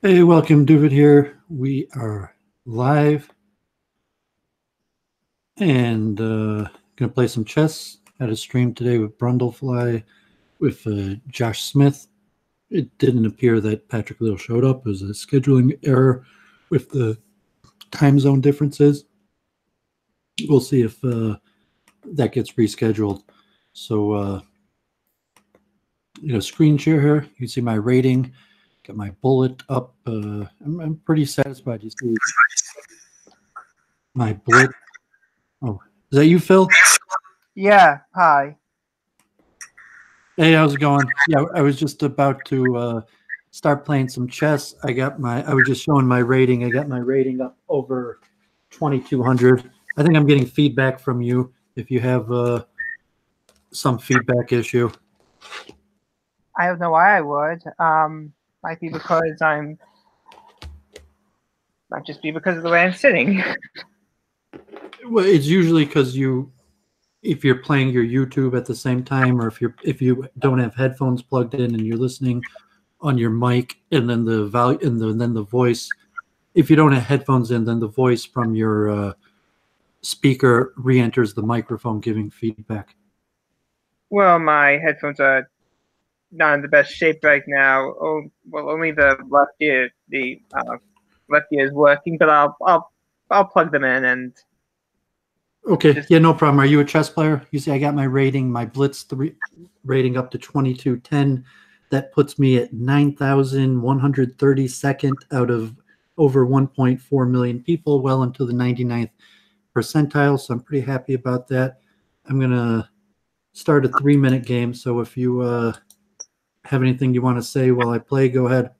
Hey, welcome, Doovid here. We are live and gonna play some chess. Had a stream today with Brundlefly with Josh Smith. It didn't appear that Patrick Little showed up. It was a scheduling error with the time zone differences. We'll see if that gets rescheduled. So, screen share here. You can see my rating. Got my bullet up. I'm pretty satisfied. You see my blitz. Oh, is that you, Phil? Yeah, hi. Hey, how's it going? Yeah, I was just about to start playing some chess. I was just showing my rating. I got my rating up over 2,200. I think I'm getting feedback from you if you have some feedback issue. I don't know why I would. Might be because might just be because of the way I'm sitting. Well, it's usually because if you're playing your YouTube at the same time, or if you don't have headphones plugged in and you're listening on your mic, and then the value and then the voice. If you don't have headphones in, then the voice from your speaker re-enters the microphone, giving feedback. Well, my headphones are not in the best shape right now. Oh, well, only the left ear, left ear is working, but I'll plug them in and. Okay, yeah, no problem. Are you a chess player? You see, I got my rating, my Blitz rating up to 2210. That puts me at 9,132nd out of over 1.4 million people, well into the 99th percentile. So I'm pretty happy about that. I'm gonna start a 3-minute game. So if you have anything you want to say while I play, go ahead.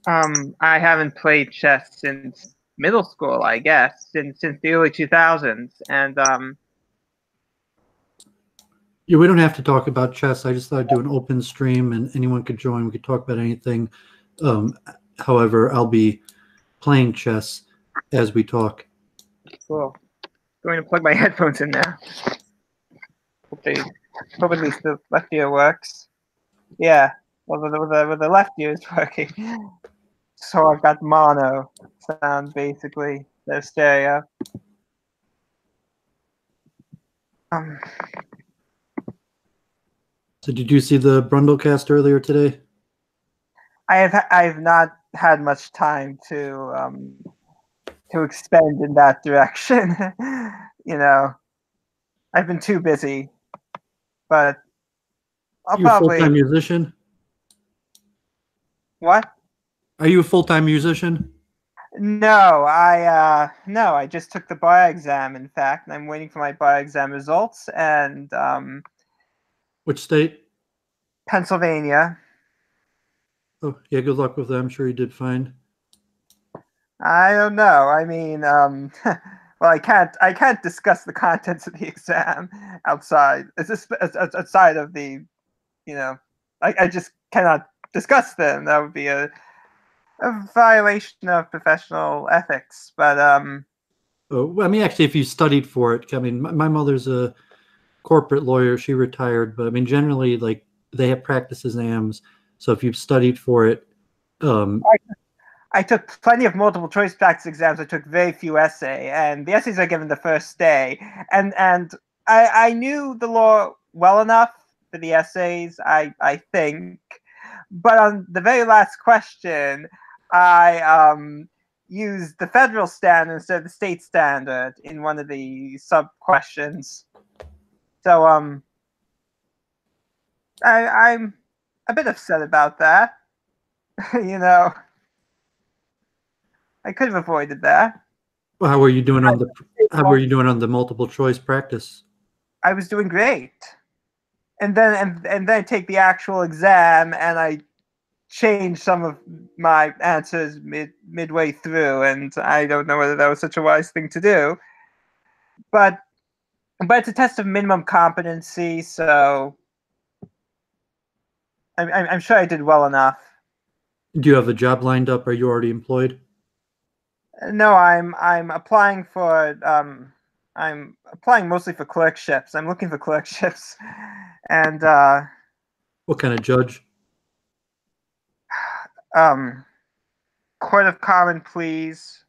I haven't played chess since middle school, I guess, since the early 2000s, and Yeah, we don't have to talk about chess. I just thought I'd do an open stream and anyone could join. We could talk about anything. Um, However, I'll be playing chess as we talk. cool. Going to plug my headphones in now. Hope at least the left ear works. Yeah, well, the left ear is working. So I've got mono sound basically. No stereo. Um, So, did you see the Brundlecast earlier today? I've not had much time to expend in that direction. You know, I've been too busy. But I'll You a probably. full-time musician? What? Are you a full-time musician? No, I just took the bar exam, in fact, and I'm waiting for my bar exam results. And Which state? Pennsylvania. Oh, yeah. Good luck with that. I'm sure you did fine. I don't know. I mean, well, I can't discuss the contents of the exam outside. It's just outside of the, I just cannot discuss them. That would be a violation of professional ethics. But Oh, I mean, actually, if you studied for it, I mean, my mother's a corporate lawyer. She retired, but I mean, generally, like they have practice exams. So if you've studied for it, um, I took plenty of multiple choice practice exams. I took very few essay, and the essays are given the first day. And I knew the law well enough for the essays, I think. But on the very last question, I used the federal standard instead of the state standard in one of the sub questions. So I'm a bit upset about that. You know, I could have avoided that. how were you doing on the multiple choice practice? I was doing great. And then I take the actual exam and I change some of my answers midway through, and I don't know whether that was such a wise thing to do. But it's a test of minimum competency, so I'm sure I did well enough. Do you have a job lined up? Are you already employed? No, I'm applying for I'm applying mostly for clerkships. I'm looking for clerkships, and What kind of judge? Court of Common Pleas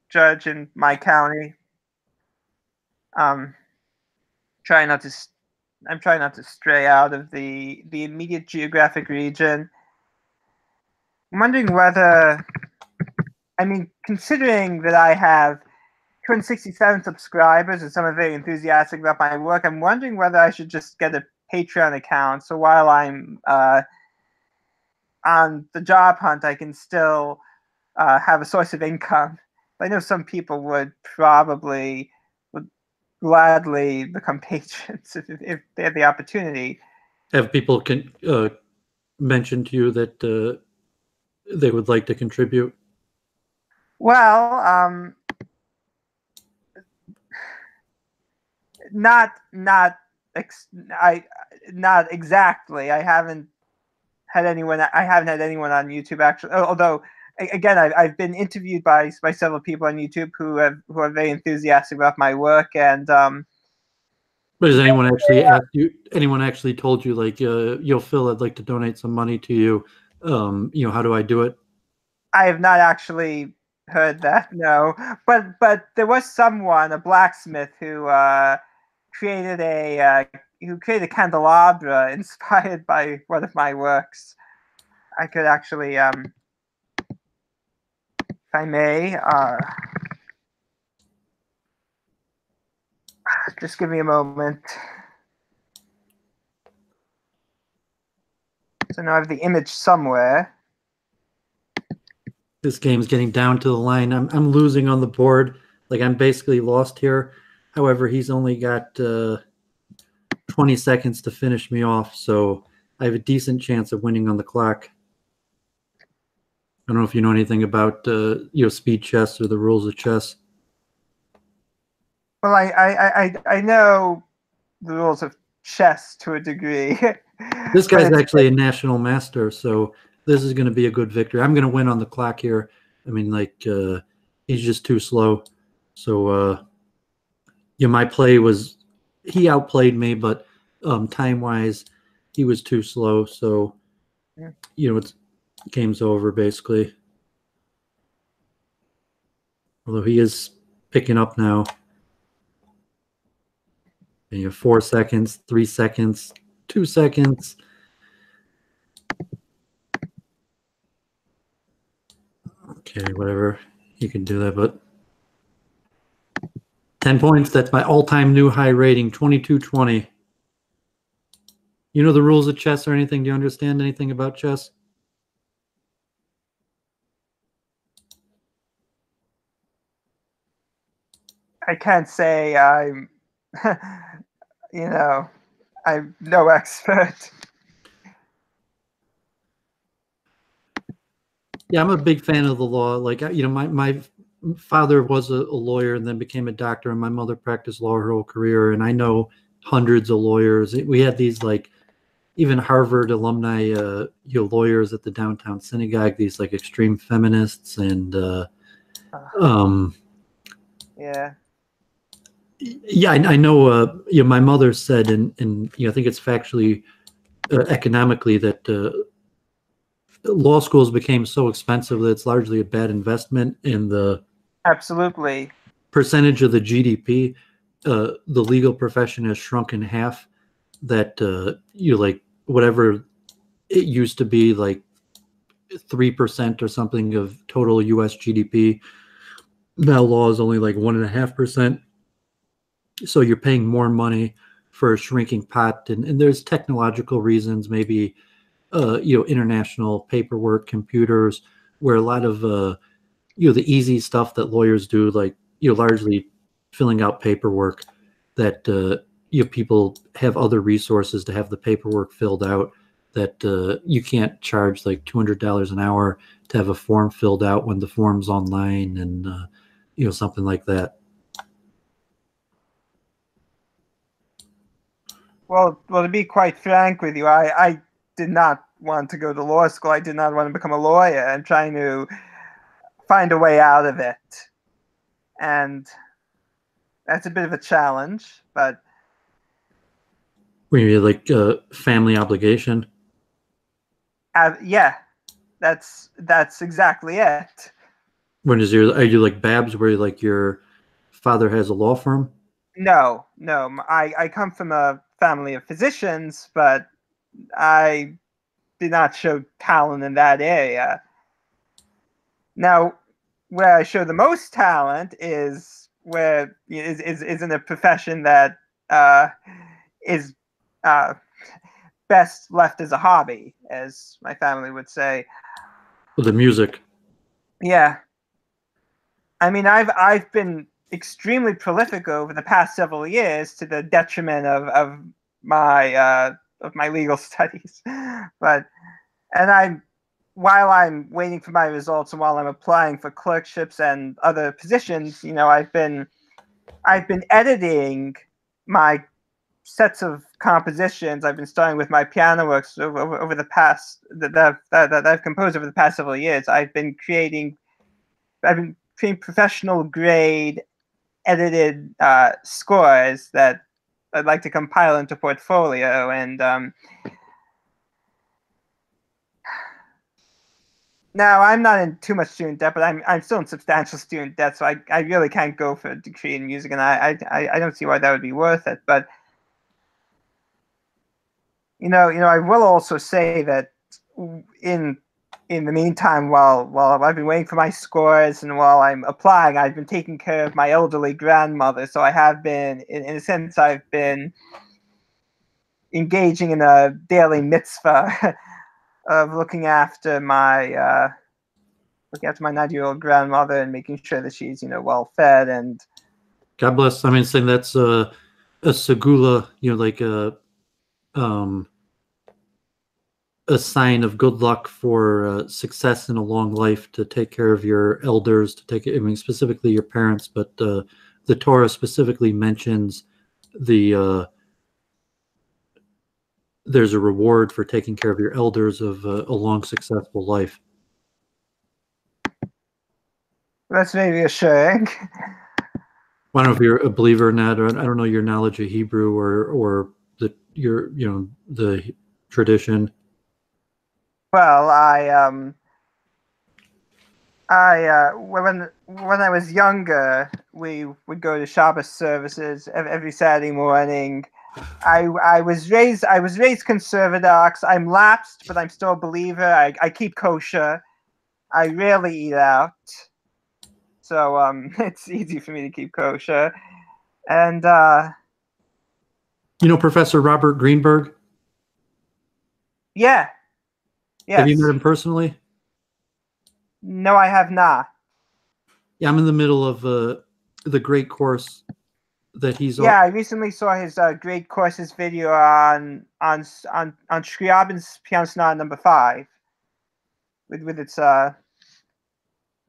judge in my county. Trying not to. I'm trying not to stray out of the immediate geographic region. I'm wondering whether, I mean, considering that I have 267 subscribers and some are very enthusiastic about my work, I'm wondering whether I should just get a Patreon account so while I'm on the job hunt, I can still have a source of income. I know some people would gladly become patrons if they had the opportunity. Have people mentioned to you that they would like to contribute? Well, not exactly. I haven't had anyone on YouTube actually. Although, again, I've been interviewed by several people on YouTube who are very enthusiastic about my work, and but has anyone actually asked you? Anyone actually told you like, "Yo, Phil, I'd like to donate some money to you. How do I do it?" I have not actually heard that. No, but there was someone, a blacksmith, who created a candelabra inspired by one of my works. I could actually, if I may, just give me a moment. So now I have the image somewhere. This game's getting down to the line. I'm losing on the board. Like, I'm basically lost here. However, he's only got 20 seconds to finish me off, so I have a decent chance of winning on the clock. I don't know if you know anything about speed chess or the rules of chess. Well, I know the rules of chess to a degree. This guy's actually a national master, so this is going to be a good victory. I'm going to win on the clock here. I mean, like, he's just too slow. So, my play was, he outplayed me, but time-wise, he was too slow. So, it's game's over, basically. Although he is picking up now. And you have 4 seconds, 3 seconds, 2 seconds. Okay, whatever. You can do that, but 10 points. That's my all-time new high rating, 2220. You know the rules of chess or anything? Do you understand anything about chess? I can't say I'm, I'm no expert. Yeah, I'm a big fan of the law. Like, my father was a lawyer and then became a doctor, and my mother practiced law her whole career, and I know hundreds of lawyers. We had these, like, even Harvard alumni, lawyers at the downtown synagogue, these, like, extreme feminists, and yeah. Yeah, I know. My mother said, and I think it's factually, economically, that law schools became so expensive that it's largely a bad investment. In the absolutely percentage of the GDP, the legal profession has shrunk in half. That like, whatever it used to be, like 3% or something of total U.S. GDP, now law is only like 1.5%. So you're paying more money for a shrinking pot, and there's technological reasons, maybe international paperwork, computers, where a lot of the easy stuff that lawyers do, like largely filling out paperwork, that people have other resources to have the paperwork filled out, that you can't charge like $200 an hour to have a form filled out when the form's online, and something like that. Well, to be quite frank with you, I did not want to go to law school. I did not want to become a lawyer. I'm trying to find a way out of it. And that's a bit of a challenge, but... Were you like family obligation? Yeah. that's exactly it. Are you like Babs, where like your father has a law firm? No, I come from a family of physicians, but I did not show talent in that area. Now, where I show the most talent is in a profession that is uh, best left as a hobby, as my family would say. The music. Yeah, I mean, I've been extremely prolific over the past several years to the detriment of my legal studies, but while I'm waiting for my results and while I'm applying for clerkships and other positions, I've been editing my sets of compositions. I've been starting with my piano works over the past that I've composed over the past several years. I've been creating professional grade edited scores that I'd like to compile into portfolio. And now I'm not in too much student debt, but I'm still in substantial student debt, so I really can't go for a degree in music, and I don't see why that would be worth it. But I will also say that in the meantime, while I've been waiting for my scores and while I'm applying, I've been taking care of my elderly grandmother. So I have been, in a sense, I've been engaging in a daily mitzvah of looking after my 90-year-old grandmother and making sure that she's well fed. And God bless. I mean, saying that's a segula, like a sign of good luck for success in a long life, to take care of your elders, specifically your parents, but the Torah specifically mentions there's a reward for taking care of your elders of a long, successful life. That's very reassuring. I don't know if you're a believer or not, or I don't know your knowledge of Hebrew or the tradition. Well, when I was younger, we would go to Shabbos services every Saturday morning. I was raised conservative. I'm lapsed, but I'm still a believer. I keep kosher. I rarely eat out, so it's easy for me to keep kosher. And Professor Robert Greenberg? Yeah. Yes. Have you met him personally? No, I have not. Yeah, I'm in the middle of the great course that he's on. Yeah, I recently saw his great courses video on Scriabin's Piano Sonata No. 5 with its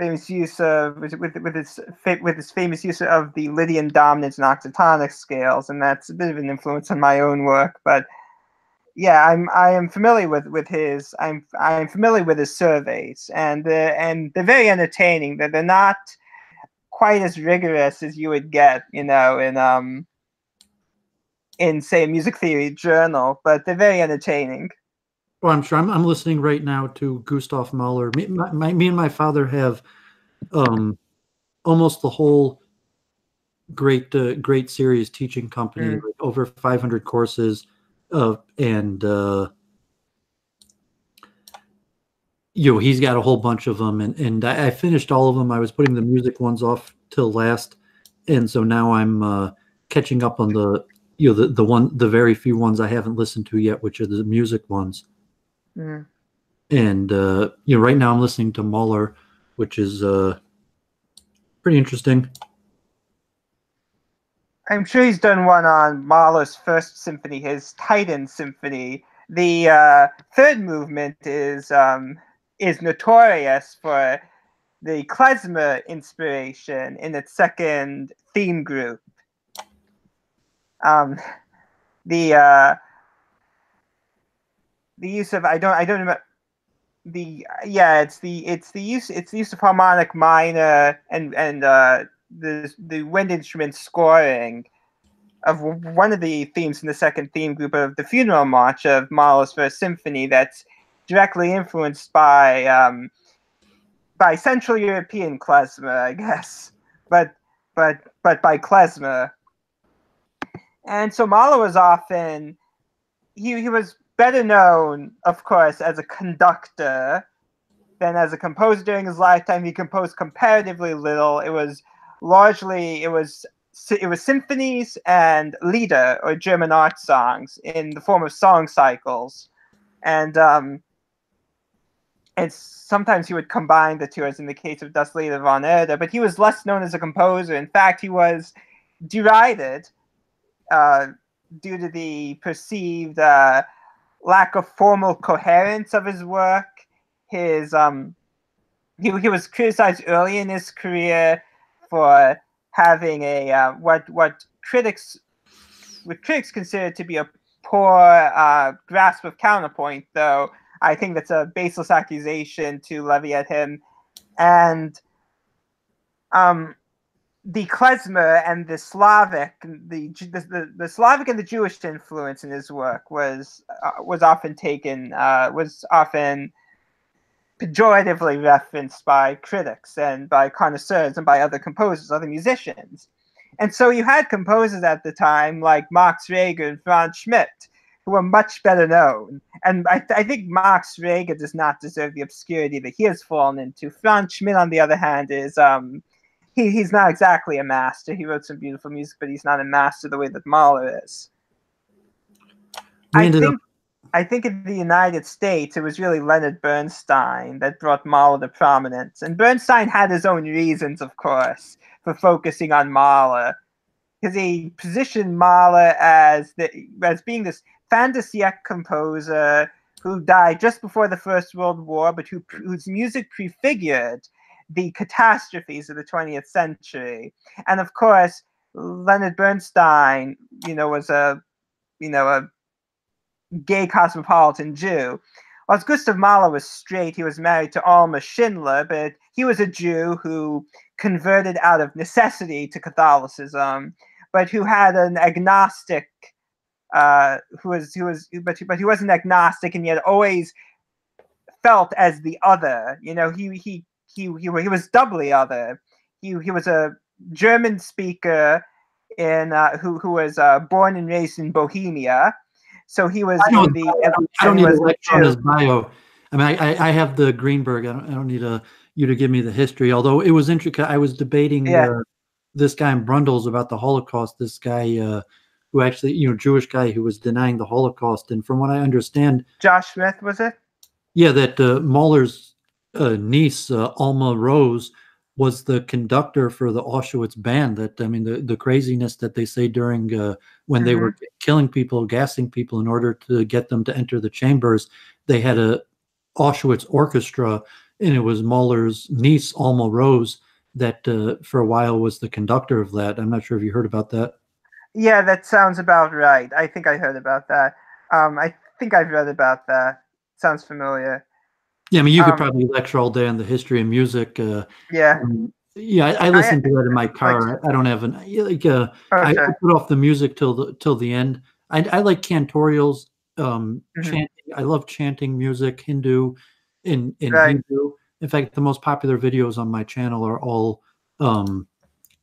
famous use of with its famous use of the Lydian dominance and octatonic scales, and that's a bit of an influence on my own work. But yeah, I am familiar with his I'm familiar with his surveys, and they're very entertaining. They're not quite as rigorous as you would get, in say a music theory journal, but they're very entertaining. Well, I'm sure. I'm listening right now to Gustav Mahler. Me and my father have almost the whole great series teaching company, like over 500 courses, and he's got a whole bunch of them, and I finished all of them. I was putting the music ones off till last, and so now I'm catching up on the very few ones I haven't listened to yet, which are the music ones. Mm. And right now I'm listening to Mahler, which is pretty interesting. I'm sure he's done one on Mahler's First Symphony, his Titan Symphony. The third movement is notorious for the klezmer inspiration in its second theme group. The use of I don't remember it's the use of harmonic minor and the wind instrument scoring of one of the themes in the second theme group of the funeral march of Mahler's First Symphony. That's directly influenced by Central European klezmer, I guess, but by klezmer. And so Mahler was often he was better known, of course, as a conductor than as a composer during his lifetime. He composed comparatively little. It was largely symphonies and Lieder, or German art songs, in the form of song cycles, and sometimes he would combine the two, as in the case of Das Lied von Erde. But he was less known as a composer. In fact, he was derided due to the perceived lack of formal coherence of his work. His he was criticized early in his career for having a what critics consider to be a poor grasp of counterpoint, though I think that's a baseless accusation to levy at him. And the klezmer and the Slavic, the Slavic and the Jewish influence in his work was often pejoratively referenced by critics and by connoisseurs and by other composers, other musicians. And so you had composers at the time like Max Reger and Franz Schmidt, who were much better known. And I think Max Reger does not deserve the obscurity that he has fallen into. Franz Schmidt, on the other hand, is he's not exactly a master. He wrote some beautiful music, but he's not a master the way that Mahler is. I think in the United States, it was really Leonard Bernstein that brought Mahler to prominence. And Bernstein had his own reasons, of course, for focusing on Mahler, because he positioned Mahler as being this fin de siècle composer who died just before the First World War, but whose music prefigured the catastrophes of the 20th century. And of course, Leonard Bernstein, was a gay cosmopolitan Jew. Whilst Gustav Mahler was straight, he was married to Alma Schindler, but he was a Jew who converted out of necessity to Catholicism, but who had an agnostic, but he wasn't agnostic, and yet always felt as the other. He was doubly other. He was a German speaker who was born and raised in Bohemia. So he was I don't need to lecture on his bio. I mean, I have the Greenberg. I don't need you to give me the history. Although it was intricate. I was debating this guy in Brundles about the Holocaust. This guy who actually, Jewish guy who was denying the Holocaust. And from what I understand, Josh Smith, was it? Yeah, that Mahler's niece, Alma Rose, was the conductor for the Auschwitz band. The craziness that they say during when they were killing people, gassing people in order to get them to enter the chambers, they had a Auschwitz orchestra, and it was Mahler's niece, Alma Rose, that for a while was the conductor of that. I'm not sure if you heard about that. Yeah, that sounds about right. I think I heard about that. I think I've read about that. Sounds familiar. Yeah, I mean, you could probably lecture all day on the history of music. I listen to that in my car. I don't have I put off the music till the end. I like cantorials, chanting. I love chanting music, Hindu, in Hebrew. In fact, the most popular videos on my channel are all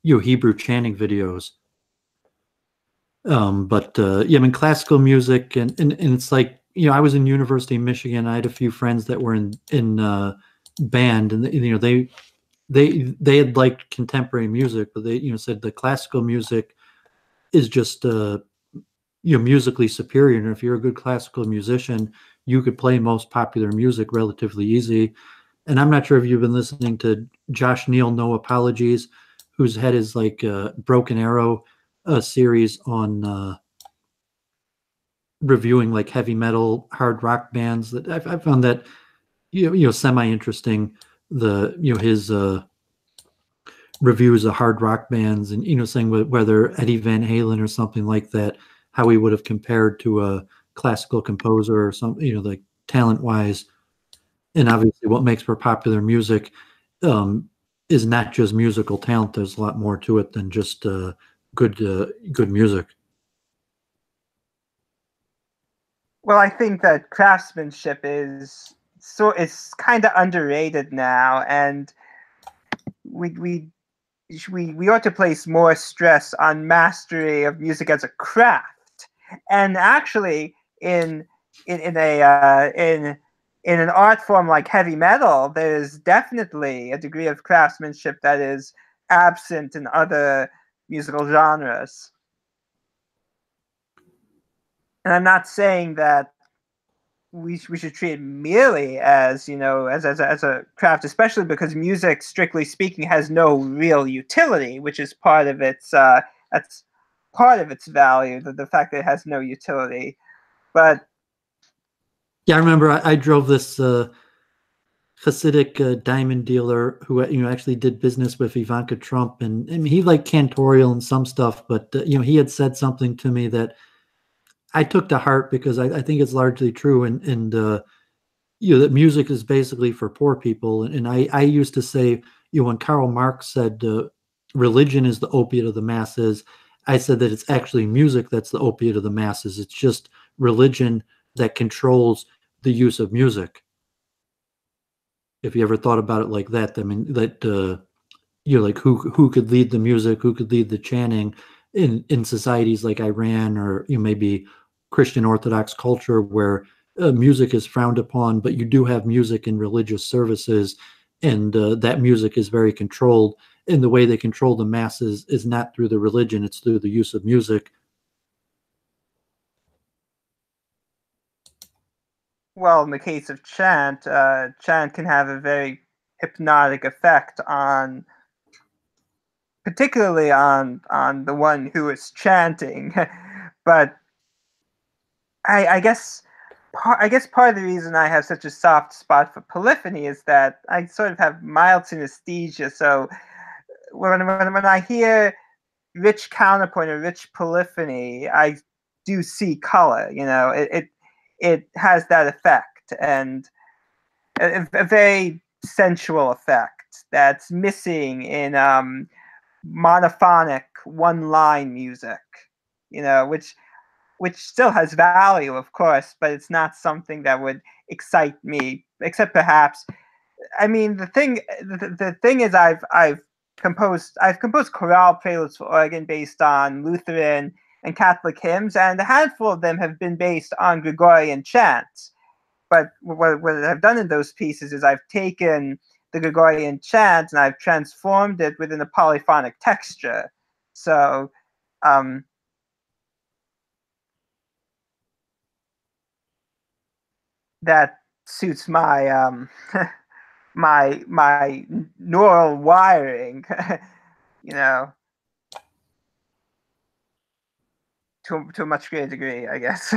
Hebrew chanting videos. Classical music and it's like, I was in University of Michigan. I had a few friends that were in band, and they had liked contemporary music, but they said the classical music is just musically superior. And if you're a good classical musician, you could play most popular music relatively easy. And I'm not sure if you've been listening to Josh Neal, No Apologies, who's had his Broken Arrow series on reviewing like heavy metal, hard rock bands. That I found that semi interesting. His reviews of hard rock bands, and saying whether Eddie Van Halen or something like that, how he would have compared to a classical composer or something, like talent wise. And obviously, what makes for popular music is not just musical talent. There's a lot more to it than just good music. Well, I think that craftsmanship is it's kind of underrated now, and we ought to place more stress on mastery of music as a craft. And actually, in an art form like heavy metal, there's definitely a degree of craftsmanship that is absent in other musical genres. And I'm not saying that we should treat it merely as, you know, as a craft, especially because music, strictly speaking, has no real utility, which is part of its that's part of its value, the fact that it has no utility. But yeah, I remember I drove this Hasidic diamond dealer who actually did business with Ivanka Trump, and I mean, he liked Cantorial and some stuff, but he had said something to me that I took to heart because I think it's largely true, and that music is basically for poor people. And I used to say, when Karl Marx said religion is the opiate of the masses, I said that it's actually music that's the opiate of the masses. It's just religion that controls the use of music. If you ever thought about it like that, I mean, that like who could lead the music, who could lead the chanting in societies like Iran, or maybe Christian Orthodox culture where music is frowned upon, but you do have music in religious services, and that music is very controlled. And the way they control the masses is not through the religion; it's through the use of music. well, in the case of chant, chant can have a very hypnotic effect on, particularly on the one who is chanting. But I guess part of the reason I have such a soft spot for polyphony is that I sort of have mild synesthesia. So when I hear rich counterpoint or rich polyphony, I do see color. You know, it has that effect, and a very sensual effect that's missing in monophonic one-line music. You know, which still has value, of course, but it's not something that would excite me, except perhaps. I mean, the thing is, I've composed chorale preludes for organ based on Lutheran and Catholic hymns, and a handful of them have been based on Gregorian chants. But what I've done in those pieces is I've taken the Gregorian chant and I've transformed it within a polyphonic texture. So that suits my my neural wiring, you know, to a much greater degree, I guess.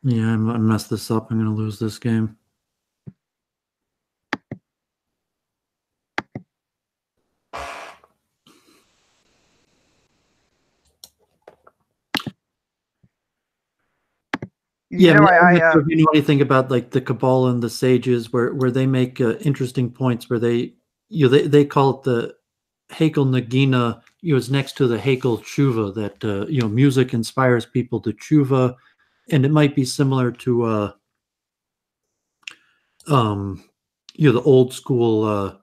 Yeah, I messed this up. I'm going to lose this game. Yeah, I'm not sure if you know anything about like the Kabbalah and the sages, where they make interesting points where they call it the Hekel Nagina. It's next to the Hekel Tshuva, that music inspires people to tshuva, and it might be similar to the old school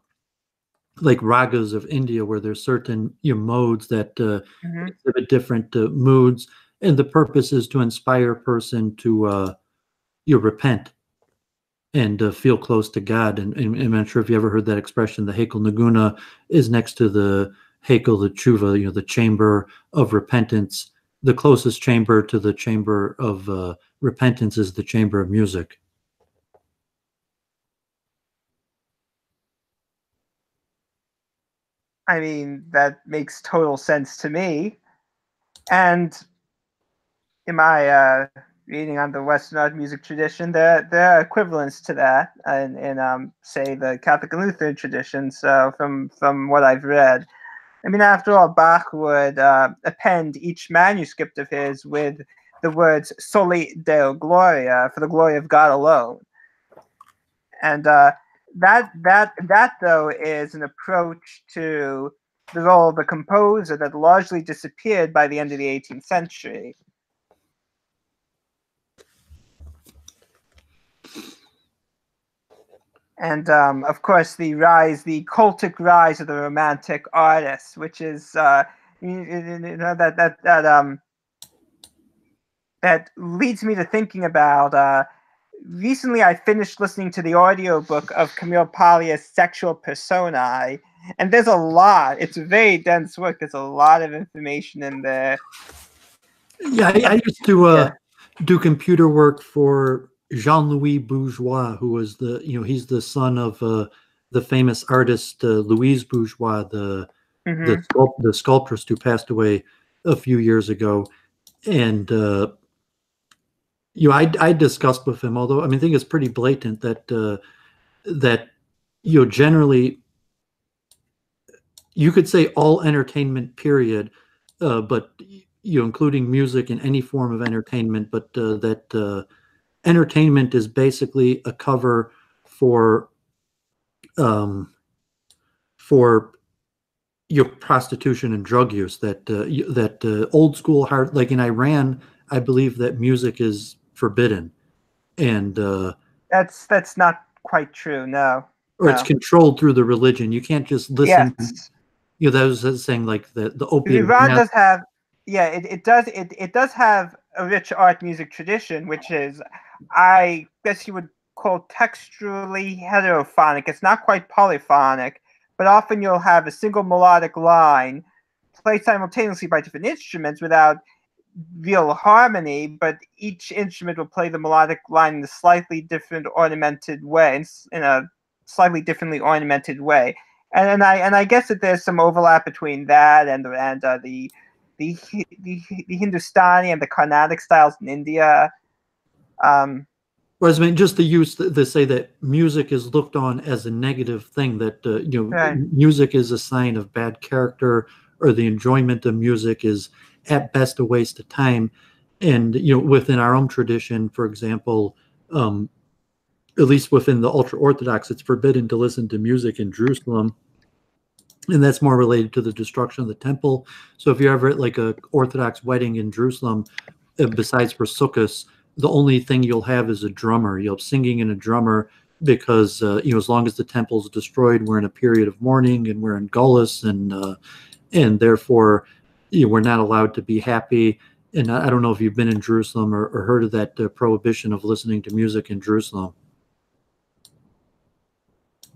like ragas of India, where there's certain modes that exhibit different moods, and the purpose is to inspire a person to repent and feel close to God. And I'm not sure if you ever heard that expression. The Hekel Naguna is next to the Hekel, the Tshuva, the chamber of repentance. The closest chamber to the chamber of repentance is the chamber of music. I mean, that makes total sense to me. And in my reading on the Western art music tradition, there are equivalents to that in say the Catholic and Lutheran traditions. So from what I've read, I mean, after all, Bach would append each manuscript of his with the words "Soli Deo Gloria," for the glory of God alone. And that though is an approach to the role of the composer that largely disappeared by the end of the 18th century. And of course, the cultic rise of the romantic artist, which is that leads me to thinking about. Recently, I finished listening to the audiobook of Camille Paglia's Sexual Personae, and there's a lot. It's a very dense work. There's a lot of information in there. Yeah, I used to do computer work for Jean-Louis Bourgeois, who was he's the son of the famous artist Louise Bourgeois, the sculptress who passed away a few years ago. And I discussed with him, although I think it's pretty blatant that generally you could say all entertainment period, but including music and any form of entertainment, but that entertainment is basically a cover for your prostitution and drug use. That old school hard, like in Iran, I believe that music is forbidden, and that's not quite true. No, or it's controlled through the religion. You can't just listen. Yes. That was saying like the opium. Iran does have, it does have a rich art music tradition, which is, I guess you would call texturally heterophonic. It's not quite polyphonic, but often you'll have a single melodic line played simultaneously by different instruments without real harmony, but each instrument will play the melodic line in a slightly different ornamented way, in a slightly differently ornamented way. And I guess that there's some overlap between that and the Hindustani and the Carnatic styles in India. Whereas, just the use they say that music is looked on as a negative thing, that Right. music is a sign of bad character, or the enjoyment of music is at best a waste of time. And within our own tradition, for example, at least within the ultra-Orthodox, it's forbidden to listen to music in Jerusalem. And that's more related to the destruction of the temple. So if you're ever at like a Orthodox wedding in Jerusalem, besides for Sukkot, the only thing you'll have is a drummer. You'll have singing and a drummer, because as long as the temple's destroyed, we're in a period of mourning, and we're in Gullus, and therefore we're not allowed to be happy. And I don't know if you've been in Jerusalem or heard of that prohibition of listening to music in Jerusalem.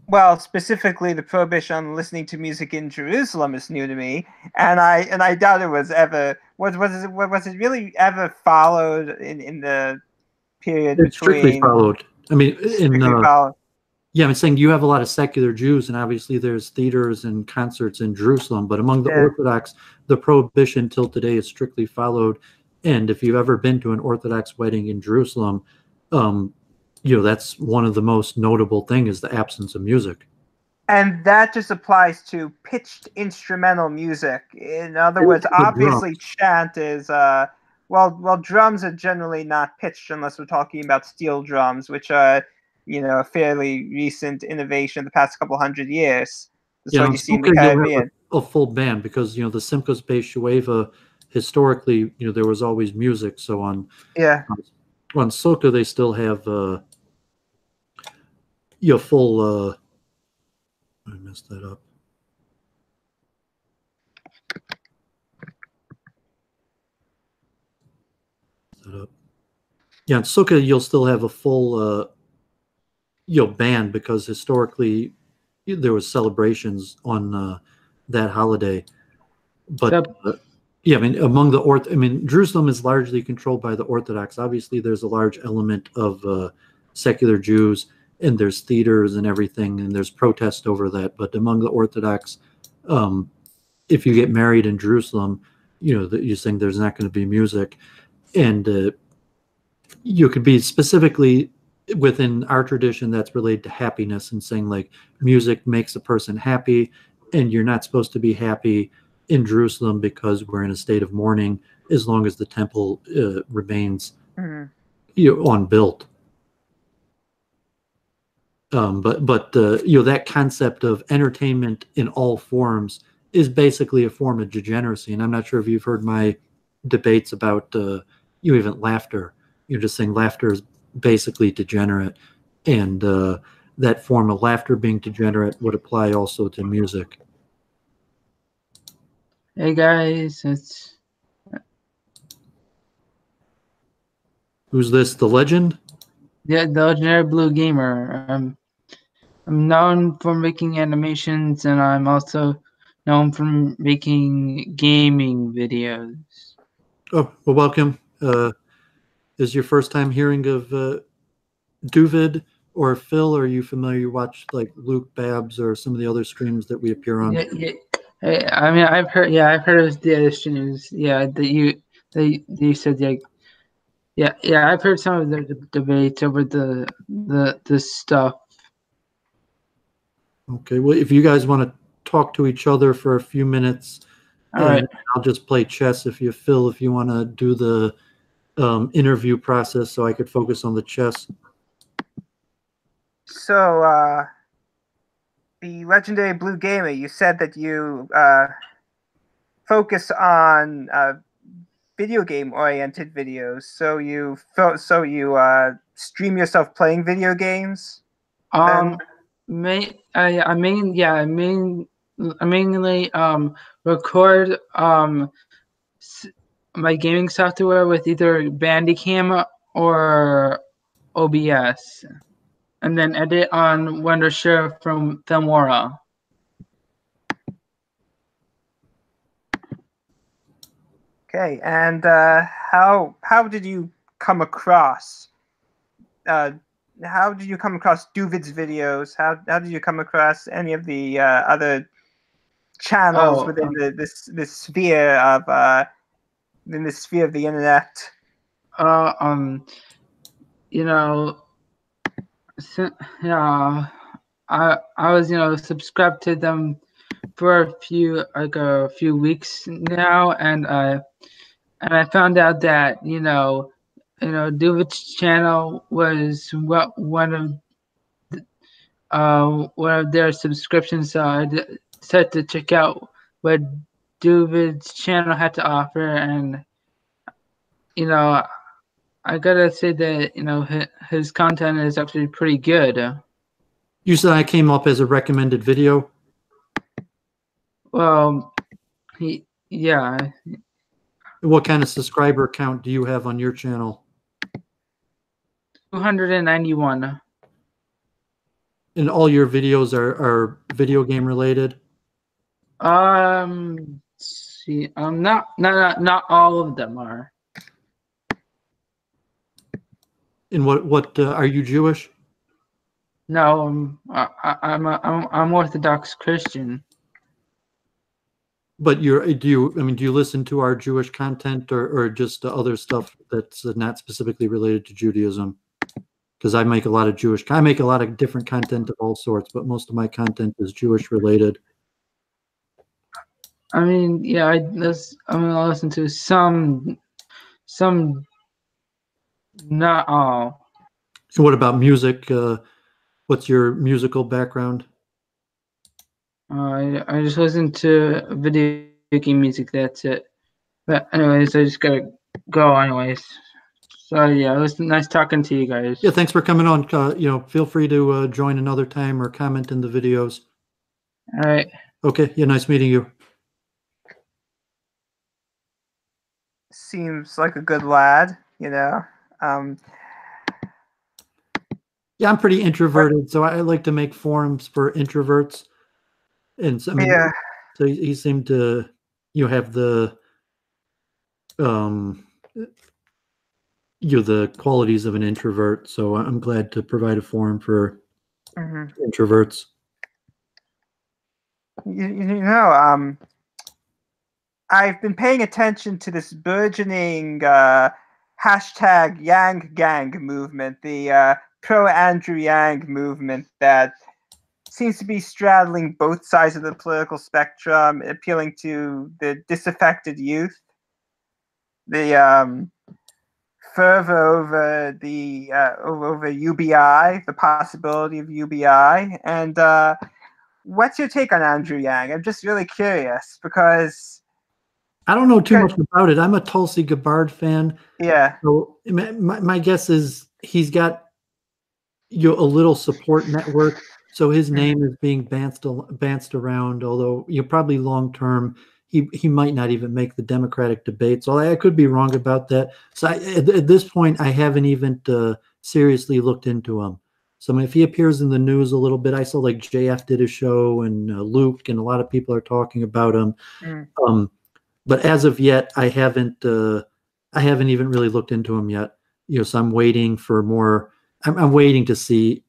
Well, specifically, the prohibition on listening to music in Jerusalem is new to me, and I doubt it was ever was it really ever followed in the period It's strictly between. followed. Followed. Yeah, I'm saying you have a lot of secular Jews, and obviously there's theaters and concerts in Jerusalem, but among the Orthodox, the prohibition till today is strictly followed. And if you've ever been to an Orthodox wedding in Jerusalem, that's one of the most notable thing is the absence of music. And that just applies to pitched instrumental music. In other words, obviously chant is, well, drums are generally not pitched unless we're talking about steel drums, which are, a fairly recent innovation of the past couple hundred years. That's what you see in the Caribbean. A full band, because, the Simchas Beis Shueva, historically, there was always music. So on Sukkah, they still have full. I messed that up. Yeah, in Sukkah, you'll still have a full band, because historically there was celebrations on that holiday. But among the Jerusalem is largely controlled by the Orthodox. Obviously, there's a large element of secular Jews, and there's theaters and everything, and there's protest over that. But among the Orthodox, if you get married in Jerusalem, you're saying there's not going to be music. And you could be specifically within our tradition that's related to happiness, and saying like music makes a person happy, and you're not supposed to be happy in Jerusalem because we're in a state of mourning as long as the temple remains unbuilt. But that concept of entertainment in all forms is basically a form of degeneracy. And I'm not sure if you've heard my debates about even laughter. You're just saying laughter is basically degenerate, and that form of laughter being degenerate would apply also to music. Hey guys, it's Who's this? The legend? the Legendary Blue Gamer. I'm known for making animations, and I'm also known for making gaming videos. Oh, well, welcome. Is your first time hearing of Doooovid or Phil? Or are you familiar? You watch like Luke Babs or some of the other streams that we appear on? Yeah. I mean, I've heard of the other streams. Yeah, that you said yeah. I've heard some of the debates over the stuff. Okay, well, if you guys want to talk to each other for a few minutes, All right. I'll just play chess. If you want to do the interview process, so I could focus on the chess. So, the Legendary Blue Gamer, you said that you focus on video game oriented videos. So you stream yourself playing video games. I mainly record my gaming software with either Bandicam or OBS, and then edit on Wondershare from Filmora. Okay, and how did you come across Doooovid's videos? How did you come across any of the other channels within this sphere of the internet? I was subscribed to them for a few weeks now, and I found out that Doovid's channel was one of their subscriptions, so I decided to check out what Doovid's channel had to offer, and I gotta say that his content is actually pretty good. You said I came up as a recommended video? Well, yeah. What kind of subscriber count do you have on your channel? 291. And all your videos are video game related? See, not all of them are. And what are you Jewish? No, I'm Orthodox Christian. But do you listen to our Jewish content or just other stuff that's not specifically related to Judaism? Because I make a lot of different content of all sorts, but most of my content is Jewish related. I mean, yeah, I listen to some, not all. So what about music? What's your musical background? I just listen to video game music. That's it. But anyways, I just gotta go anyways. So yeah, it was nice talking to you guys. Yeah, thanks for coming on. Feel free to join another time or comment in the videos. All right. Okay. Yeah, nice meeting you. Seems like a good lad, Yeah, I'm pretty introverted, so I like to make forums for introverts. And so, so he seemed to, have the, the qualities of an introvert. So I'm glad to provide a forum for introverts. I've been paying attention to this burgeoning hashtag Yang Gang movement, the pro Andrew Yang movement that seems to be straddling both sides of the political spectrum, appealing to the disaffected youth. The fervor over the over UBI, the possibility of UBI, and what's your take on Andrew Yang? I'm just really curious because I don't know too much about it. I'm a Tulsi Gabbard fan. Yeah. So my guess is he's got a little support network. So his name is being bounced around. Although probably long term, he might not even make the Democratic debate. So I could be wrong about that. So at this point, I haven't even seriously looked into him. So I mean, if he appears in the news a little bit, I saw like JF did a show and Luke and a lot of people are talking about him. But as of yet, I haven't even really looked into him yet. So I'm waiting for more. I'm waiting to see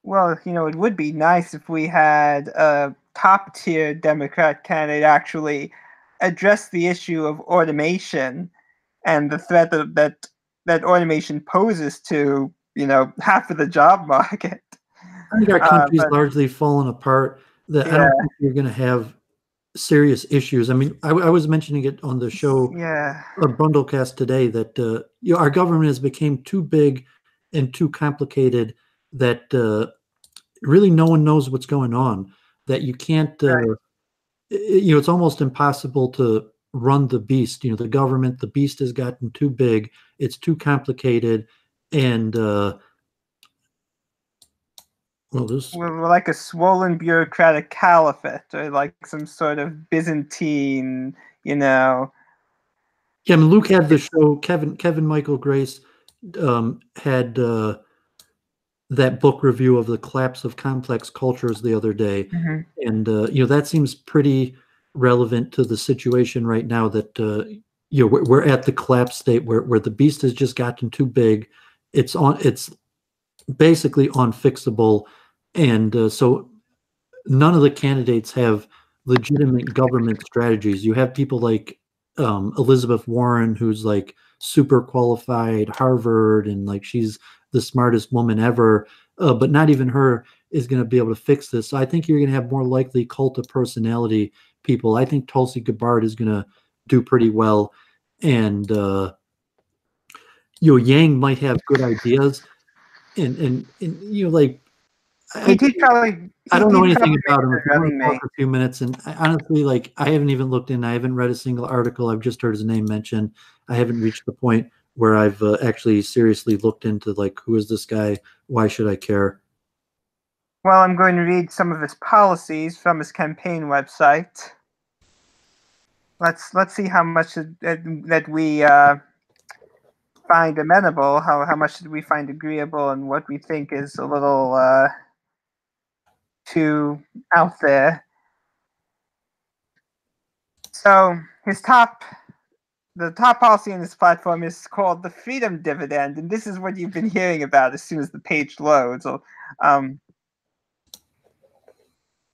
Well, it would be nice if we had a top tier Democrat candidate actually address the issue of automation and the threat that automation poses to half of the job market. I think our country's largely fallen apart. I don't think you're going to have serious issues. I mean, I was mentioning it on the show, Bundlecast today, that our government has become too big and too complicated that really no one knows what's going on. That you can't, it's almost impossible to run the beast. The government, the beast has gotten too big. It's too complicated, and we're like a swollen bureaucratic caliphate, or like some sort of Byzantine, Yeah, I mean, Luke had the show. Kevin Michael Grace had that book review of The Collapse of Complex Cultures the other day, and that seems pretty relevant to the situation right now. That we're at the collapse state where the beast has just gotten too big. It's basically unfixable. And so none of the candidates have legitimate government strategies. You have people like Elizabeth Warren, who's like super qualified, Harvard, and like she's the smartest woman ever. But not even her is going to be able to fix this. So I think you're going to have more likely cult of personality people. I think Tulsi Gabbard is going to do pretty well. And Yang might have good ideas. And like, I don't know anything about him. If you want to talk for a few minutes, and honestly, like, I haven't even looked in. I haven't read a single article. I've just heard his name mentioned. I haven't reached the point where I've actually seriously looked into, like, who is this guy? Why should I care? Well, I'm going to read some of his policies from his campaign website. Let's see how much that we find amenable. How much did we find agreeable, and what we think is a little too out there. So the top policy on this platform is called the freedom dividend, and this is what you've been hearing about as soon as the page loads.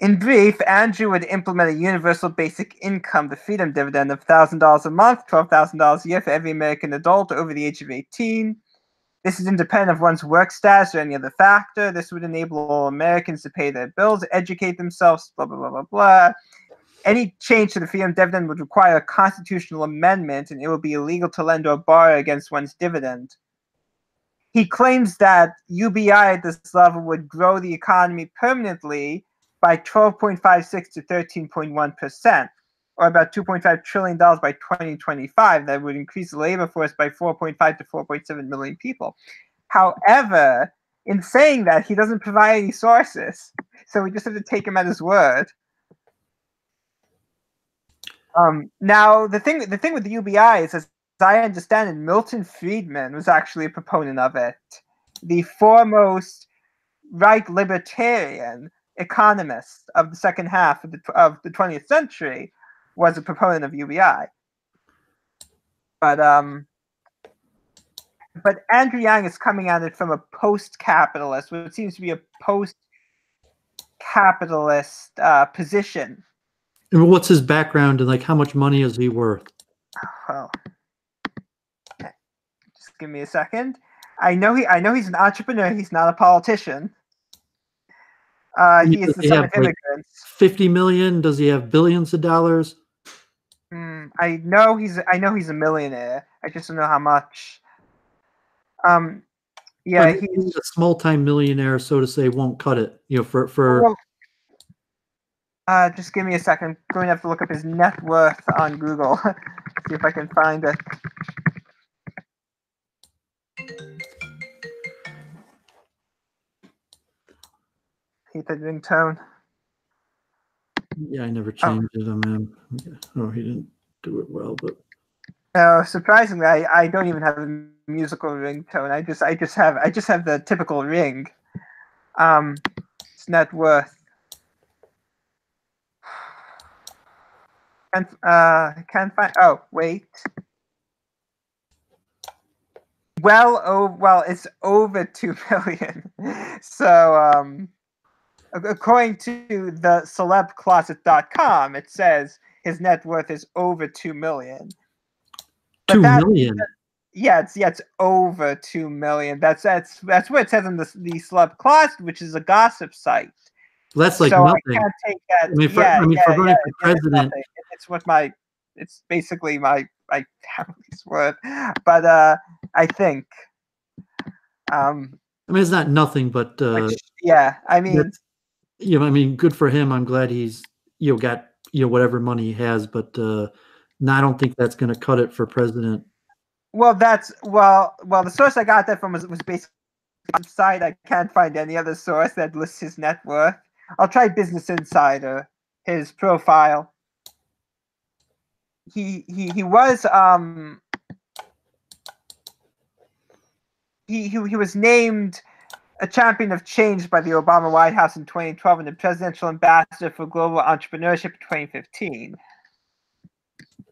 In brief, Andrew would implement a universal basic income, the freedom dividend, of $1,000 a month, $12,000 a year for every American adult over the age of 18. This is independent of one's work status or any other factor. This would enable all Americans to pay their bills, educate themselves, blah, blah, blah, blah, blah. Any change to the freedom dividend would require a constitutional amendment, and it would be illegal to lend or borrow against one's dividend. He claims that UBI at this level would grow the economy permanently by 12.56 to 13.1%, or about $2.5 trillion by 2025. That would increase the labor force by 4.5 to 4.7 million people. However, in saying that, he doesn't provide any sources, so we just have to take him at his word. Now, the thing with the UBI is, as I understand it, Milton Friedman was actually a proponent of it. The foremost right libertarian economist of the second half of the 20th century was a proponent of UBI. But Andrew Yang is coming at it from a post-capitalist, what seems to be a post-capitalist position. And what's his background, and like how much money is he worth? Well, just give me a second. I know he's an entrepreneur. He's not a politician. He is the son of immigrants. 50 million? Does he have billions of dollars? I know he's a millionaire. I just don't know how much. Yeah, he's a small-time millionaire, so to say, won't cut it. Well, just give me a second. I'm going to have to look up his net worth on Google. See if I can find it. hate that ringtone. Yeah, I never changed it on him. Oh, he didn't do it well, but No, surprisingly, I don't even have a musical ringtone. I just have the typical ring. It's net worth. Can't find. Oh, wait. Well, it's over 2 million. So, according to the celebcloset.com, it says his net worth is over 2 million. But 2 million. Yeah, it's over 2 million. That's what it says in the Celeb Closet, which is a gossip site. That's like so nothing. I can't take that. I mean, for running for president, it's what it's basically my family's worth. But I think, I mean, it's not nothing, but yeah, I mean, I mean, good for him. I'm glad he's got whatever money he has, but no, I don't think that's going to cut it for president. Well, the source I got that from was basically the site. I can't find any other source that lists his net worth. I'll try Business Insider, his profile. He was he was named a champion of change by the Obama White House in 2012 and the presidential ambassador for global entrepreneurship in 2015.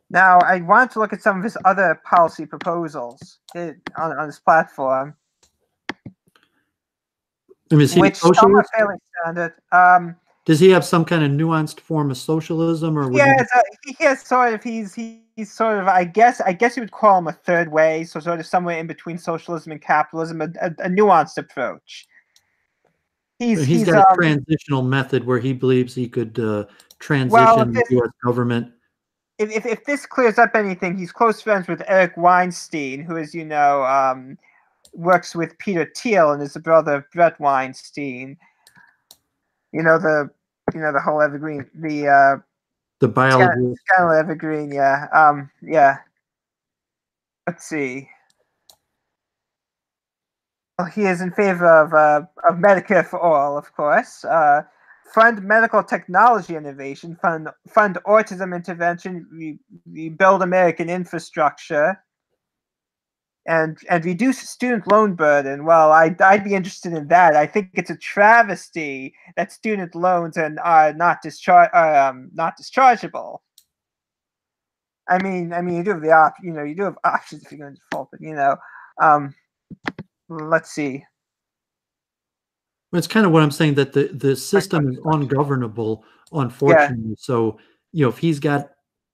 Now, I wanted to look at some of his other policy proposals on his platform. I mean, is he which some are fairly standard. Does he have some kind of nuanced form of socialism, or he has sort of he's sort of I guess you would call him a third way, so sort of somewhere in between socialism and capitalism, a nuanced approach. He's got a transitional method where he believes he could transition the U.S. government. If this clears up anything, he's close friends with Eric Weinstein, who, as you know, works with Peter Thiel and is the brother of Brett Weinstein. The whole evergreen, the biologist, scandal evergreen, yeah, yeah. Let's see. Well, he is in favor of Medicare for all, of course. Fund medical technology innovation, fund autism intervention, rebuild American infrastructure, and reduce student loan burden. Well, I'd be interested in that. I think it's a travesty that student loans are not dischargeable. I mean, you do have the you do have options if you're going to default, but let's see. It's kind of what I'm saying, that the system is ungovernable, unfortunately. Yeah. So, if he's got,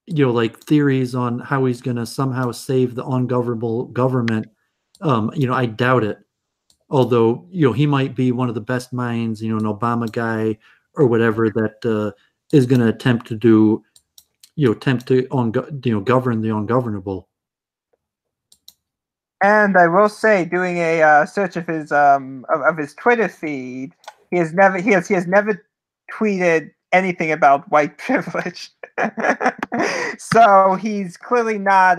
like theories on how he's going to somehow save the ungovernable government, I doubt it. Although, he might be one of the best minds, an Obama guy or whatever that is going to attempt to do, govern the ungovernable. And I will say, doing a search of his Twitter feed, he has never tweeted anything about white privilege. So he's clearly not.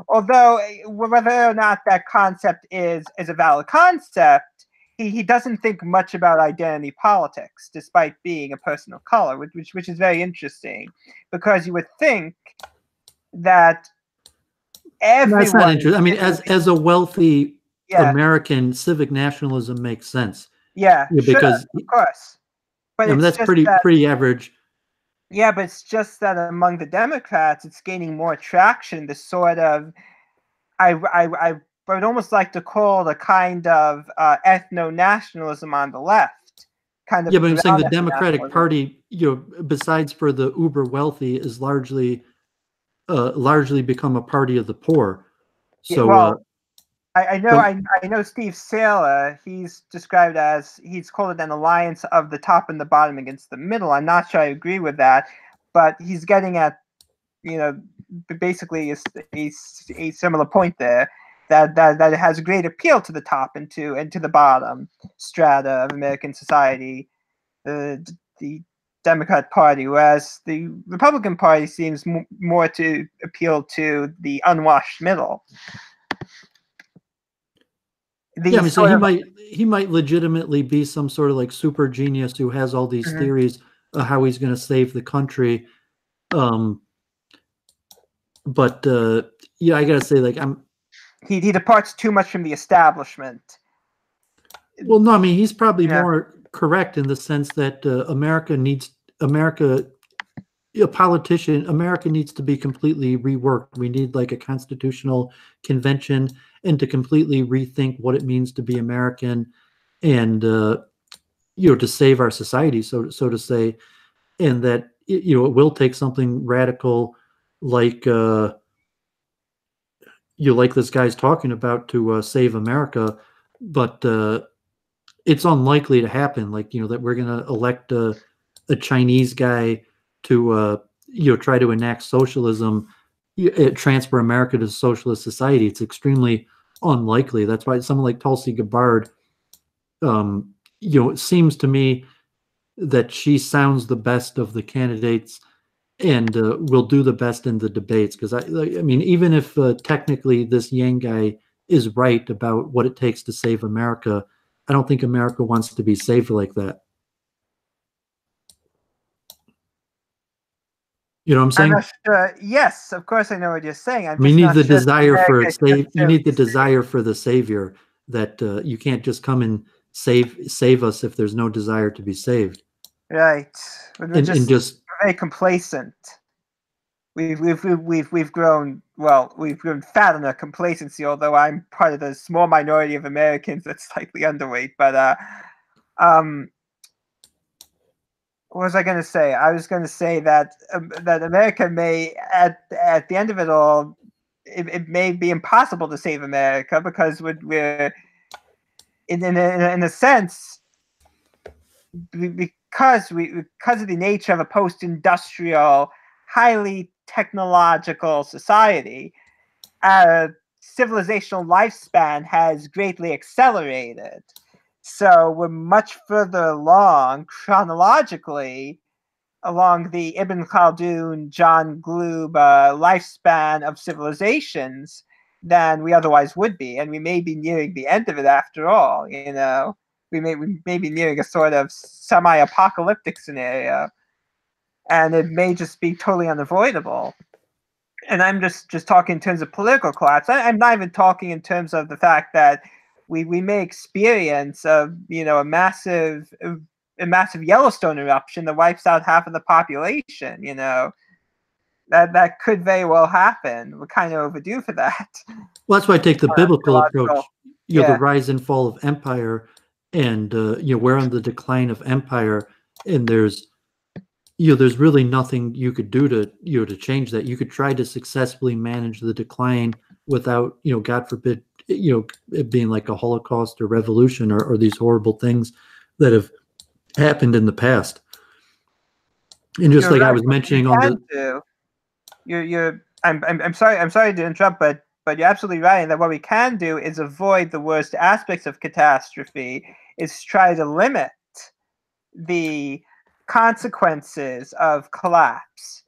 Although whether or not that concept is a valid concept, he doesn't think much about identity politics, despite being a person of color, which is very interesting, because you would think that. That's not interesting. I mean, as a wealthy American, civic nationalism makes sense. Yeah, because of course. But that's pretty average. Yeah, but it's just that among the Democrats, it's gaining more traction. The sort of, I would almost like to call the kind of ethno-nationalism on the left. Kind of. Yeah, but I'm saying the Democratic Party, besides for the uber wealthy, is largely become a party of the poor. So, I know Steve Saylor. He's called it an alliance of the top and the bottom against the middle. I'm not sure I agree with that, but he's getting at, basically a similar point there, that it has a great appeal to the top and to the bottom strata of American society, the Democrat Party, whereas the Republican Party seems more to appeal to the unwashed middle. Yeah, I mean, so sort of, he might legitimately be some sort of like super genius who has all these theories of how he's going to save the country. But yeah, I gotta say, like, he departs too much from the establishment. well, no, I mean, he's probably Yeah. more correct in the sense that America, a politician, America needs to be completely reworked. We need like a constitutional convention and to completely rethink what it means to be American and to save our society, so to say, and that it will take something radical like like this guy's talking about to save America, but it's unlikely to happen. Like that we're going to elect a Chinese guy to try to enact socialism, transfer America to socialist society. It's extremely unlikely. That's why someone like Tulsi Gabbard, it seems to me that she sounds the best of the candidates and will do the best in the debates. Because I mean, even if technically this Yang guy is right about what it takes to save America, I don't think America wants to be saved like that. You know what I'm saying? I'm not sure. Yes, of course I know what you're saying. I'm We just need not the sure desire for America it. You need the necessarily desire for the savior. That you can't just come and save us if there's no desire to be saved. right. We're And just very complacent. We've grown fat in our complacency. Although I'm part of the small minority of Americans that's slightly underweight. But what was I going to say? I was going to say that that America may, at the end of it all, it may be impossible to save America because we're in a sense, because of the nature of a post-industrial, highly technological society, our civilizational lifespan has greatly accelerated. So we're much further along chronologically along the Ibn Khaldun, John Gloob lifespan of civilizations than we otherwise would be, and we may be nearing the end of it after all. We may be nearing a sort of semi-apocalyptic scenario, and it may just be totally unavoidable. And I'm just talking in terms of political collapse. I'm not even talking in terms of the fact that we may experience a massive Yellowstone eruption that wipes out half of the population. That could very well happen. We're kind of overdue for that. well, that's why I take the biblical approach. Yeah. The rise and fall of empire, and we're on the decline of empire, and there's really nothing you could do to change that. You could try to successfully manage the decline without, God forbid, it being like a Holocaust or revolution or these horrible things that have happened in the past. And just like I was mentioning on the, I'm sorry to interrupt, but you're absolutely right in that what we can do is avoid the worst aspects of catastrophe, is try to limit the consequences of collapse,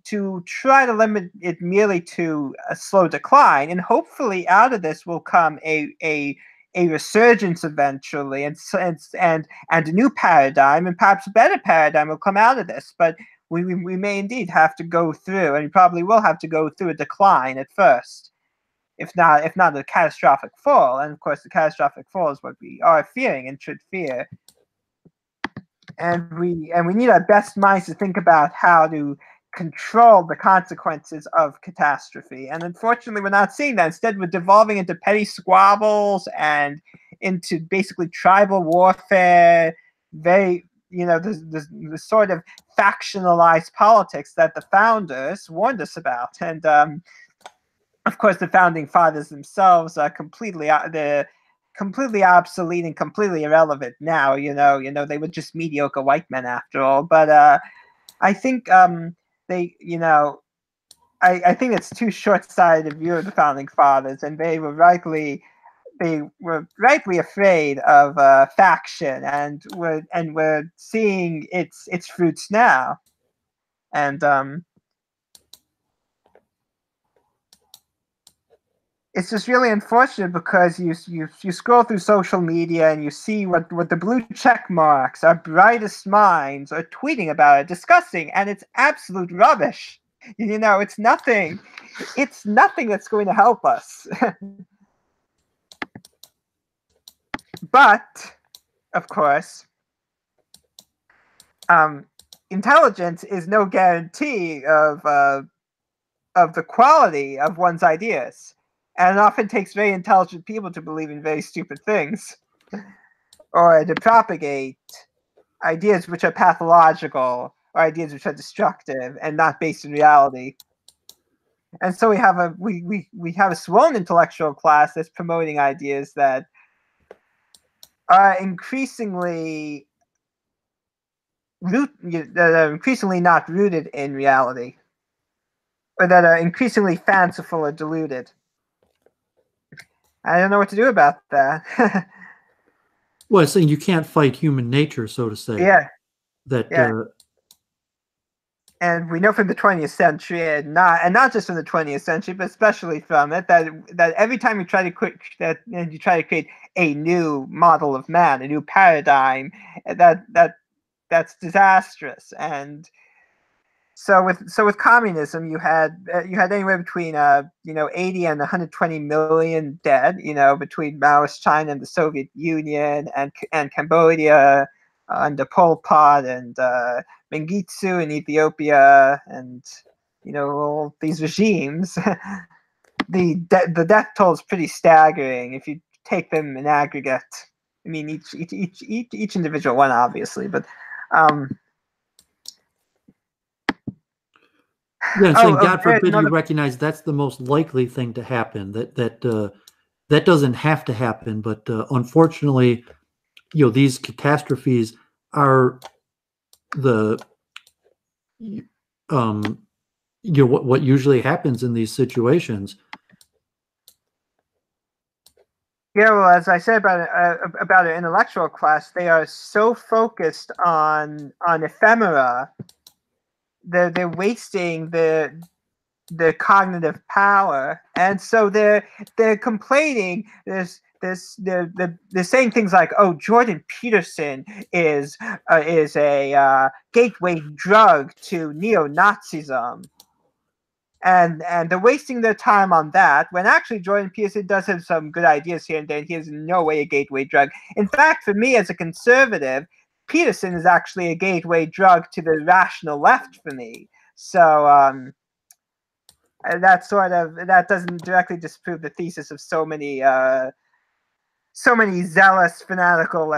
to try to limit it merely to a slow decline, and hopefully out of this will come a resurgence eventually, and a new paradigm, and perhaps a better paradigm will come out of this. But we may indeed have to go through, and we probably will have to go through a decline at first, if not a catastrophic fall. And of course, the catastrophic fall is what we are fearing and should fear. And we need our best minds to think about how to control the consequences of catastrophe. And unfortunately, we're not seeing that. Instead, we're devolving into petty squabbles and into basically tribal warfare. The sort of factionalized politics that the founders warned us about. And of course, the founding fathers themselves are completely obsolete and completely irrelevant now. They were just mediocre white men after all. But I think I think it's too short-sighted a view of the founding fathers, and they were rightly afraid of faction, and we're seeing its fruits now. And it's just really unfortunate because you scroll through social media and you see what the blue check marks, our brightest minds, are tweeting about it, discussing, and it's absolute rubbish. You know, it's nothing. It's nothing that's going to help us. But, of course, intelligence is no guarantee of the quality of one's ideas. And it often takes very intelligent people to believe in very stupid things, or to propagate ideas which are pathological, or ideas which are destructive and not based in reality. And so we have a swollen intellectual class that's promoting ideas that are increasingly not rooted in reality, or that are increasingly fanciful or deluded. I don't know what to do about that. Well, it's saying you can't fight human nature, so to say. Yeah. That Yeah. And we know from the 20th century, and not just from the 20th century, but especially from it, that every time you try to create a new model of man, a new paradigm, that's disastrous. And so with communism, you had anywhere between 80 and 120 million dead, between Maoist China and the Soviet Union and Cambodia under Pol Pot and Mengistu in Ethiopia, and all these regimes. The death toll is pretty staggering if you take them in aggregate. I mean, each individual one, obviously, but. Yeah, and saying, God forbid you recognize that's the most likely thing to happen. That doesn't have to happen, but unfortunately, these catastrophes are what usually happens in these situations. Yeah, well, as I said about an intellectual class, they are so focused on ephemera. They're wasting the cognitive power, and so they're complaining. They're saying things like, "Oh, Jordan Peterson is a gateway drug to neo-Nazism," and they're wasting their time on that, when actually Jordan Peterson does have some good ideas here and there. He is in no way a gateway drug. In fact, for me as a conservative, Peterson is actually a gateway drug to the rational left for me. So that doesn't directly disprove the thesis of so many zealous, fanatical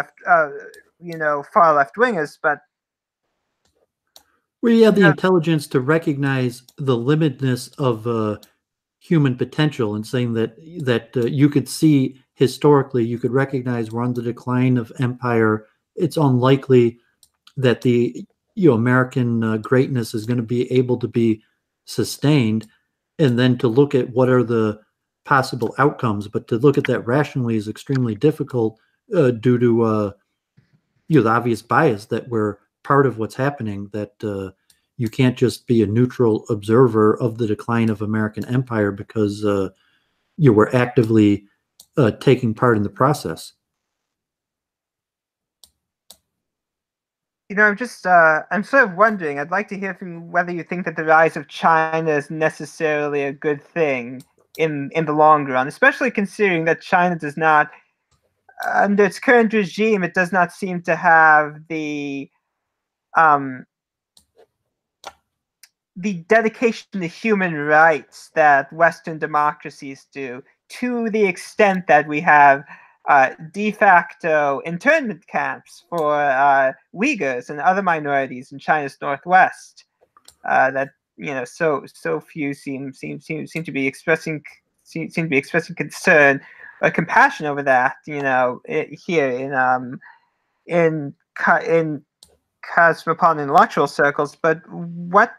far left wingers, but we have the intelligence to recognize the limitedness of human potential, and saying that you could see historically, you could recognize we're on the decline of empire. It's unlikely that the American greatness is going to be able to be sustained, and then to look at what are the possible outcomes. But to look at that rationally is extremely difficult due to the obvious bias that we're part of what's happening, that you can't just be a neutral observer of the decline of American empire because you were actively taking part in the process. I'm sort of wondering, I'd like to hear from you whether you think that the rise of China is necessarily a good thing in the long run, especially considering that China does not, under its current regime, it does not seem to have the dedication to human rights that Western democracies do, to the extent that we have de facto internment camps for Uyghurs and other minorities in China's northwest. That so few seem to be expressing concern or compassion over that. Here in cosmopolitan intellectual circles. But what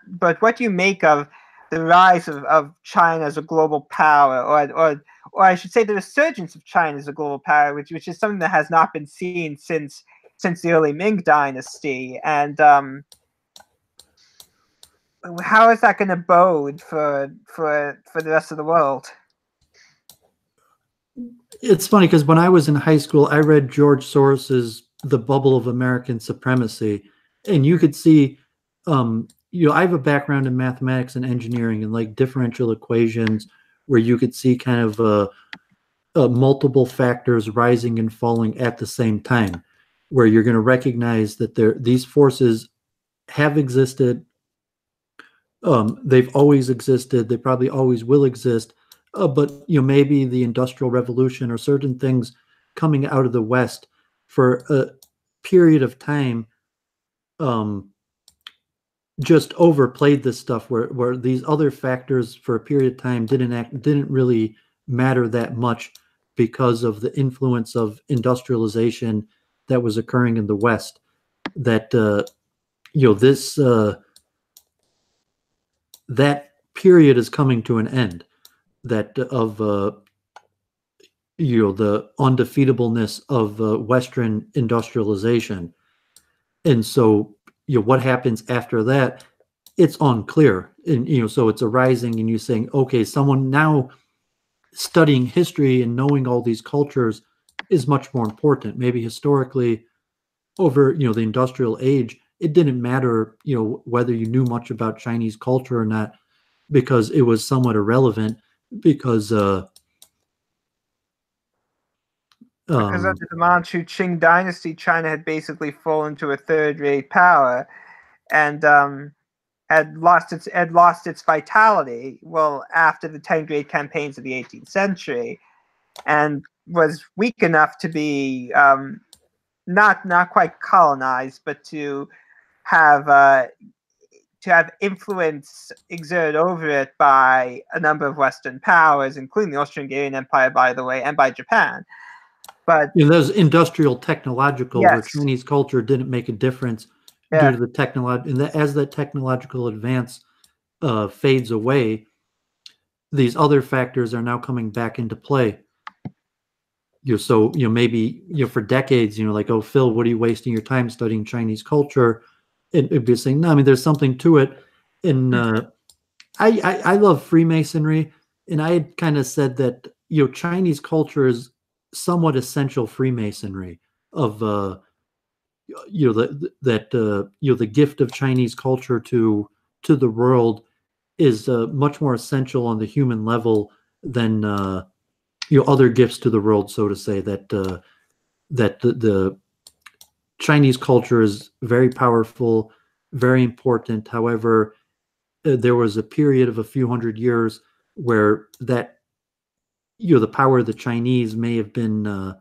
do you make of the rise of China as a global power, or I should say the resurgence of China as a global power, which is something that has not been seen since the early Ming Dynasty? And how is that going to bode for the rest of the world? It's funny because when I was in high school, I read George Soros's The Bubble of American Supremacy, and you could see, I have a background in mathematics and engineering and like differential equations, where you could see kind of multiple factors rising and falling at the same time, where you're going to recognize that these forces have existed. They've always existed. They probably always will exist. But maybe the Industrial Revolution or certain things coming out of the West for a period of time just overplayed this stuff, where these other factors for a period of time didn't really matter that much because of the influence of industrialization that was occurring in the West. That this that period is coming to an end. That of the undefeatableness of Western industrialization, and so what happens after that, it's unclear. And so it's arising, and you're saying, okay, someone now studying history and knowing all these cultures is much more important. Maybe historically, over the industrial age, it didn't matter whether you knew much about Chinese culture or not, because it was somewhat irrelevant, because under the Manchu Qing dynasty, China had basically fallen to a third-rate power, and had lost its vitality. Well, after the 10 Great Campaigns of the 18th century, and was weak enough to be not quite colonized, but to have influence exerted over it by a number of Western powers, including the Austro-Hungarian Empire, by the way, and by Japan. But those industrial, technological, yes, where Chinese culture didn't make a difference due to the technology, and as that technological advance fades away, these other factors are now coming back into play. So maybe for decades, like, oh, Phil, what are you wasting your time studying Chinese culture? And it'd be saying, no, I mean, there's something to it. And I love Freemasonry, and I had kind of said that Chinese culture is somewhat essential Freemasonry of the gift of Chinese culture to the world is much more essential on the human level than other gifts to the world, so to say. That the Chinese culture is very powerful, very important. However, there was a period of a few hundred years where that the power of the Chinese may have been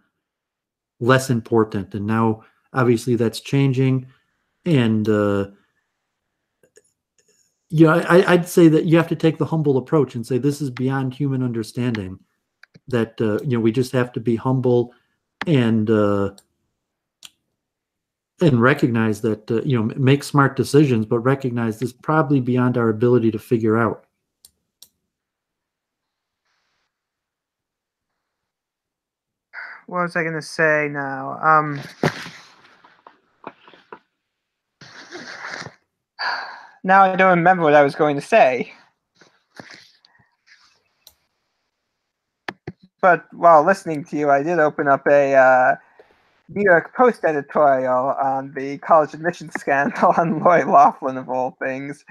less important, and now obviously that's changing. And I'd say that you have to take the humble approach and say this is beyond human understanding. That we just have to be humble and recognize that make smart decisions, but recognize this is probably beyond our ability to figure out. What was I going to say now? Now I don't remember what I was going to say. But while listening to you, I did open up a New York Post editorial on the college admissions scandal on Lori Loughlin, of all things.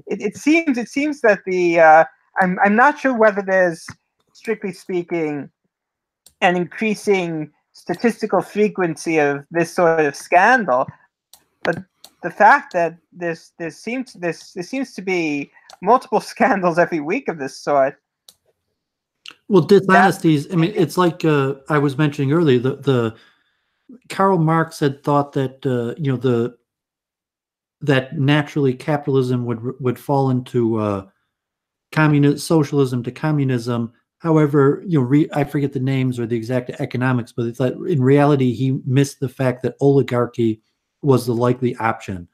It seems that I'm not sure whether there's, strictly speaking, an increasing statistical frequency of this sort of scandal, but the fact that there seems to be multiple scandals every week of this sort. Well, dishonesties. I mean, it's like I was mentioning earlier. The Karl Marx had thought that that naturally capitalism would fall into socialism to communism. However, I forget the names or the exact economics, but it's like in reality he missed the fact that oligarchy was the likely option,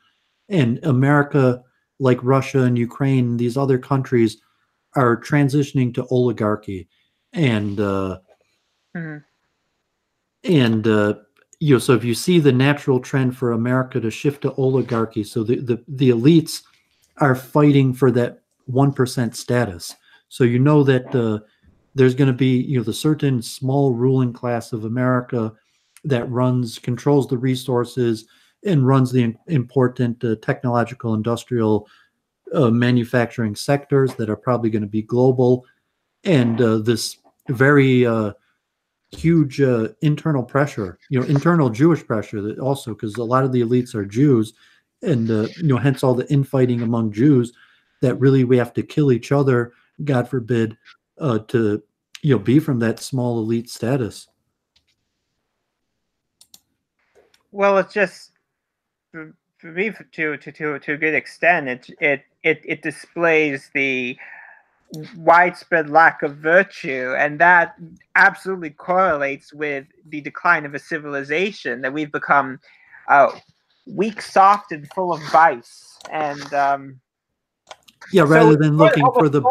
and America, like Russia and Ukraine, these other countries, are transitioning to oligarchy, and so if you see the natural trend for America to shift to oligarchy, so the elites are fighting for that 1% status. So that there's going to be, the certain small ruling class of America that controls the resources and runs the important technological, industrial, manufacturing sectors that are probably going to be global, and this very huge internal pressure, internal Jewish pressure that also, because a lot of the elites are Jews, and hence all the infighting among Jews, that really we have to kill each other, God forbid, to be from that small elite status. Well, it's just for me, to a good extent, it displays the widespread lack of virtue, and that absolutely correlates with the decline of a civilization, that we've become weak, soft, and full of vice. And rather than looking for the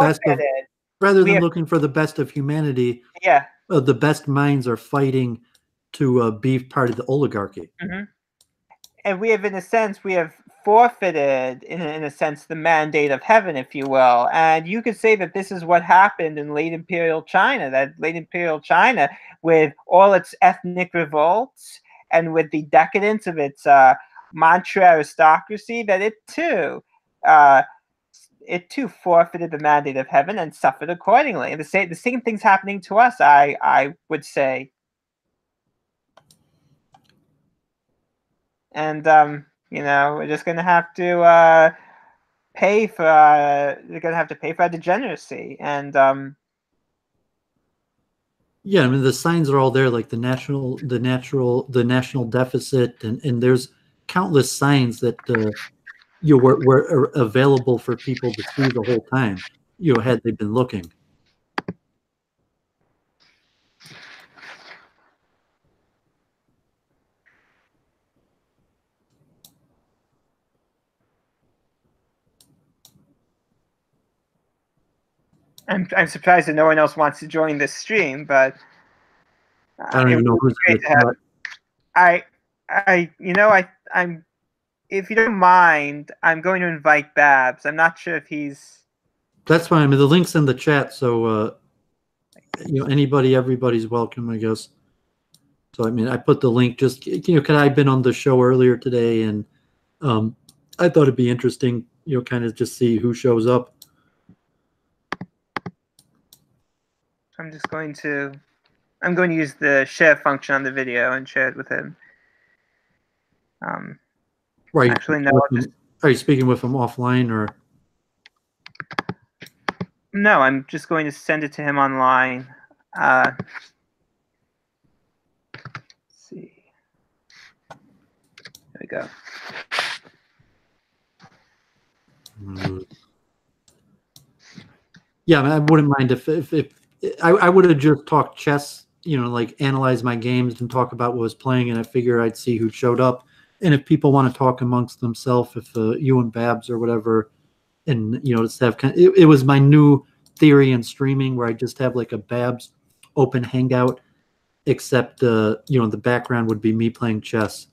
best of humanity, yeah, the best minds are fighting to be part of the oligarchy. Mm-hmm. And we have forfeited, in a sense, the mandate of heaven, if you will. And you could say that this is what happened in late imperial China, with all its ethnic revolts and with the decadence of its Manchu aristocracy, that it too forfeited the mandate of heaven and suffered accordingly. And the same thing's happening to us, I would say. And we're just gonna have to pay for our degeneracy. And I mean, the signs are all there, like the national deficit, and there's countless signs that were available for people to see the whole time, had they been looking. I'm surprised that no one else wants to join this stream, but I don't even know who's great to have. I'm if you don't mind, I'm going to invite Babs. I'm not sure if he's. That's fine. I mean, the link's in the chat, so everybody's welcome, I guess. So I mean, I put the link just because I've been on the show earlier today, and I thought it'd be interesting, kind of just see who shows up. I'm going to use the share function on the video and share it with him. Right. Actually, no. Are you speaking with him offline, or? No, I'm just going to send it to him online. Let's see. There we go. Yeah, I mean, I wouldn't mind if I would have just talked chess, like analyze my games and talk about what I was playing, and I figure I'd see who showed up. And if people want to talk amongst themselves, if you and Babs or whatever, and just have it was my new theory in streaming, where I just have like a Babs open hangout, except the background would be me playing chess.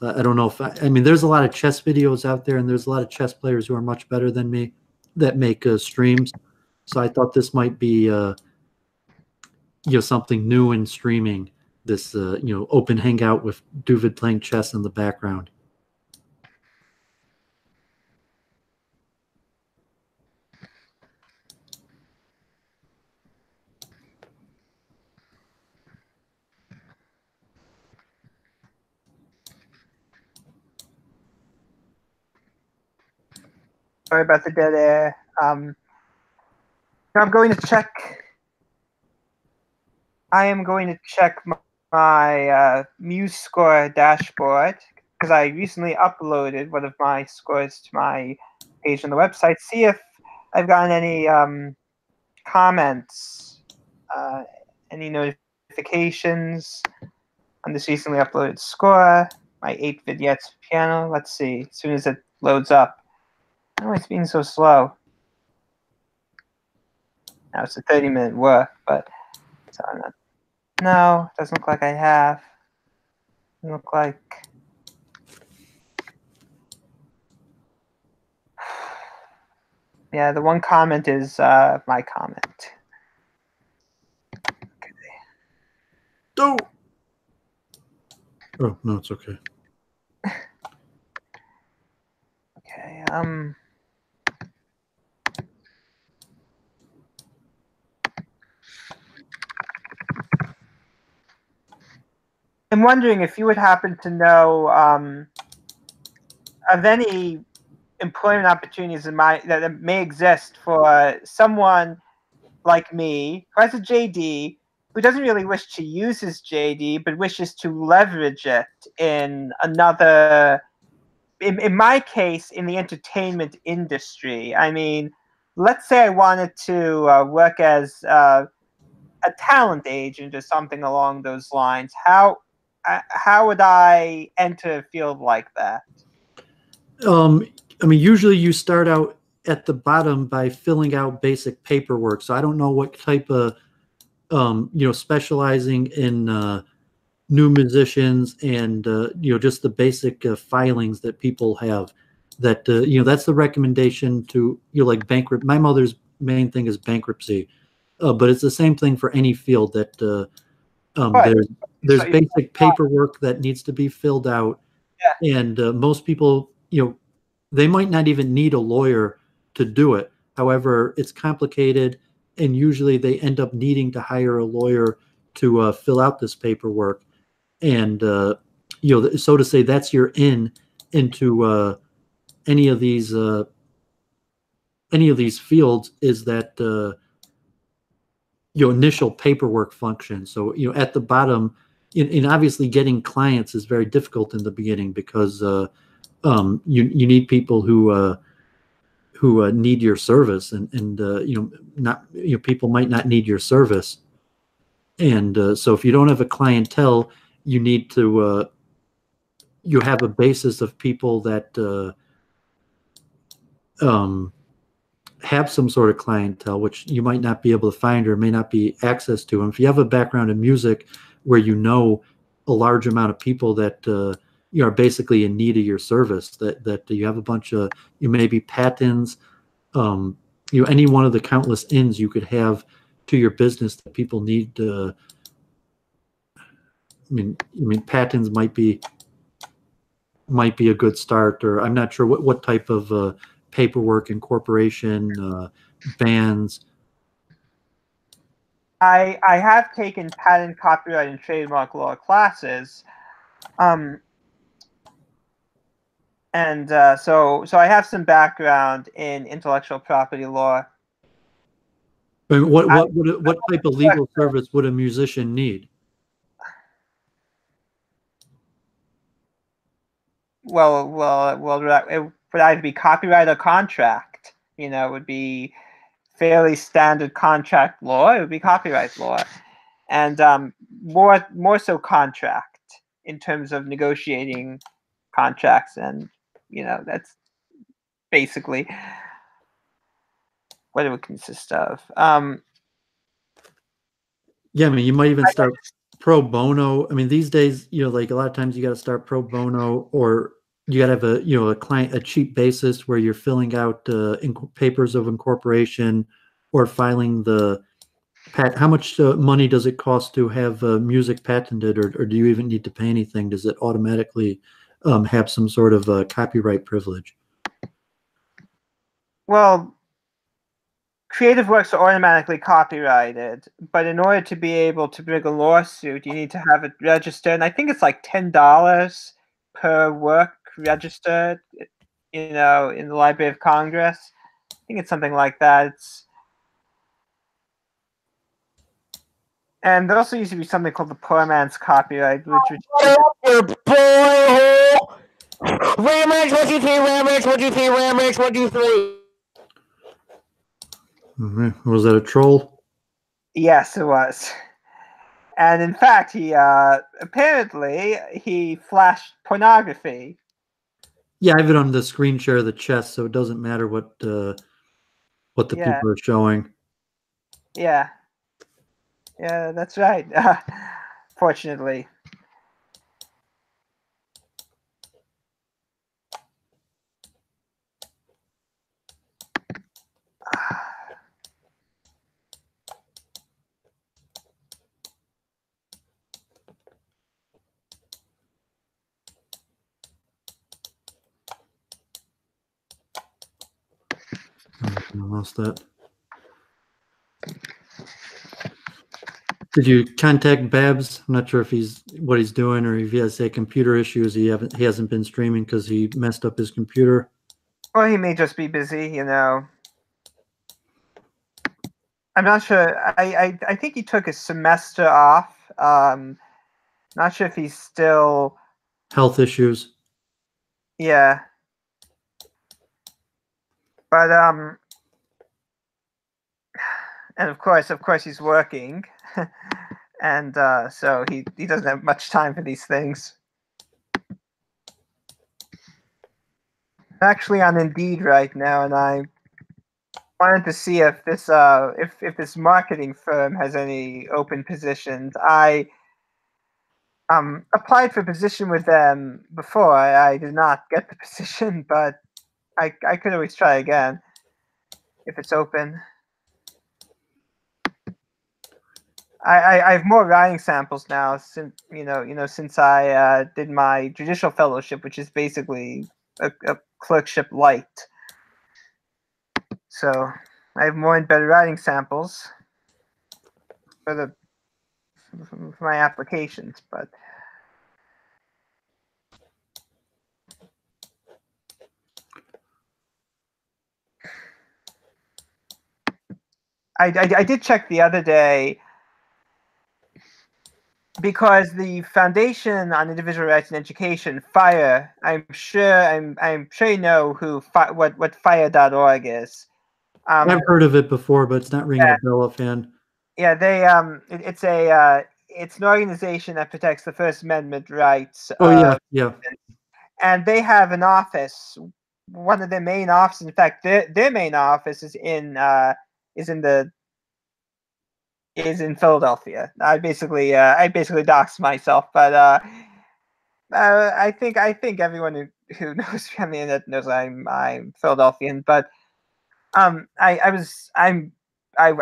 I don't know if I mean, there's a lot of chess videos out there, and there's a lot of chess players who are much better than me that make streams. So I thought this might be something new in streaming. This open hangout with Doooovid playing chess in the background. Sorry about the dead air. I'm going to check. I am going to check my Muse score dashboard, because I recently uploaded one of my scores to my page on the website. See if I've gotten any comments, any notifications on this recently uploaded score. My 8 vignettes piano. Let's see. As soon as it loads up. Oh, it's being so slow. Now it's a 30-minute work, but it's on that. No, doesn't look like I have. Doesn't look like. Yeah, the one comment is my comment. Don't. Oh no, it's okay. Okay. I'm wondering if you would happen to know of any employment opportunities that may exist for someone like me who has a JD, who doesn't really wish to use his JD but wishes to leverage it in another, in my case, in the entertainment industry. I mean, let's say I wanted to work as a talent agent or something along those lines. How would I enter a field like that? I mean, usually you start out at the bottom by filling out basic paperwork. So I don't know what type of, specializing in new musicians and, just the basic filings that people have. That, that's the recommendation to, like bankrupt. My mother's main thing is bankruptcy, but it's the same thing for any field that Right. there's So- basic paperwork that needs to be filled out. Yeah. And most people, they might not even need a lawyer to do it. However, it's complicated, and usually they end up needing to hire a lawyer to fill out this paperwork. And so to say, that's your in into any of these fields is that initial paperwork function. So at the bottom, and obviously getting clients is very difficult in the beginning because you need people who need your service, and not people might not need your service, and so if you don't have a clientele, you need to you have a basis of people that have some sort of clientele, which you might not be able to find or may not be access to. And if you have a background in music where a large amount of people that you are basically in need of your service, that you have a bunch of, maybe patents, any one of the countless ins you could have to your business that people need. I mean, patents might be a good start, or I'm not sure what type of paperwork, incorporation, bans. I have taken patent, copyright, and trademark law classes, and so I have some background in intellectual property law. I mean, what type of legal service would a musician need? It would either be copyright or contract. It would be fairly standard contract law. It would be copyright law, and more so contract in terms of negotiating contracts, and that's basically what it would consist of. Yeah, I mean, you might even start pro bono. I mean, these days, like a lot of times you got to start pro bono, or you got to have a cheap basis where you're filling out papers of incorporation or filing the how much money does it cost to have music patented, or do you even need to pay anything? Does it automatically have some sort of copyright privilege? Well, creative works are automatically copyrighted, but in order to be able to bring a lawsuit, you need to have it registered. And I think it's like $10 per work registered, in the Library of Congress. I think it's something like that. And there also used to be something called the poor man's copyright, which your boy. Ramage 123, Ramage 123, Ramage 123. Was that a troll? Yes, it was. And in fact, he apparently he flashed pornography. Yeah, I have it on the screen share of the chest, so it doesn't matter what the people are showing. Yeah, that's right. Fortunately. lost that. Did you contact Babs? I'm not sure if what he's doing, or if he has computer issues. He hasn't been streaming because he messed up his computer. Or he may just be busy, you know. I'm not sure. I think he took a semester off. Not sure if he's still Health issues. Yeah. But and of course he's working. And so he doesn't have much time for these things. I'm actually on Indeed right now, and I wanted to see if this if this marketing firm has any open positions. I applied for a position with them before. I did not get the position, but I could always try again if it's open. I have more writing samples now since since I did my judicial fellowship, which is basically a clerkship light. So I have more and better writing samples for my applications, but I did check the other day, because the Foundation on Individual Rights and Education, FIRE, I'm sure you know what FIRE.org is. I've heard of it before, but it's not ringing a bell offhand. Yeah, they it's an organization that protects the First Amendment rights. Oh yeah. And they have an office. One of their main offices, in fact, their main office is in Philadelphia. I basically doxed myself, but I think everyone who knows me on the internet knows I'm Philadelphian. But I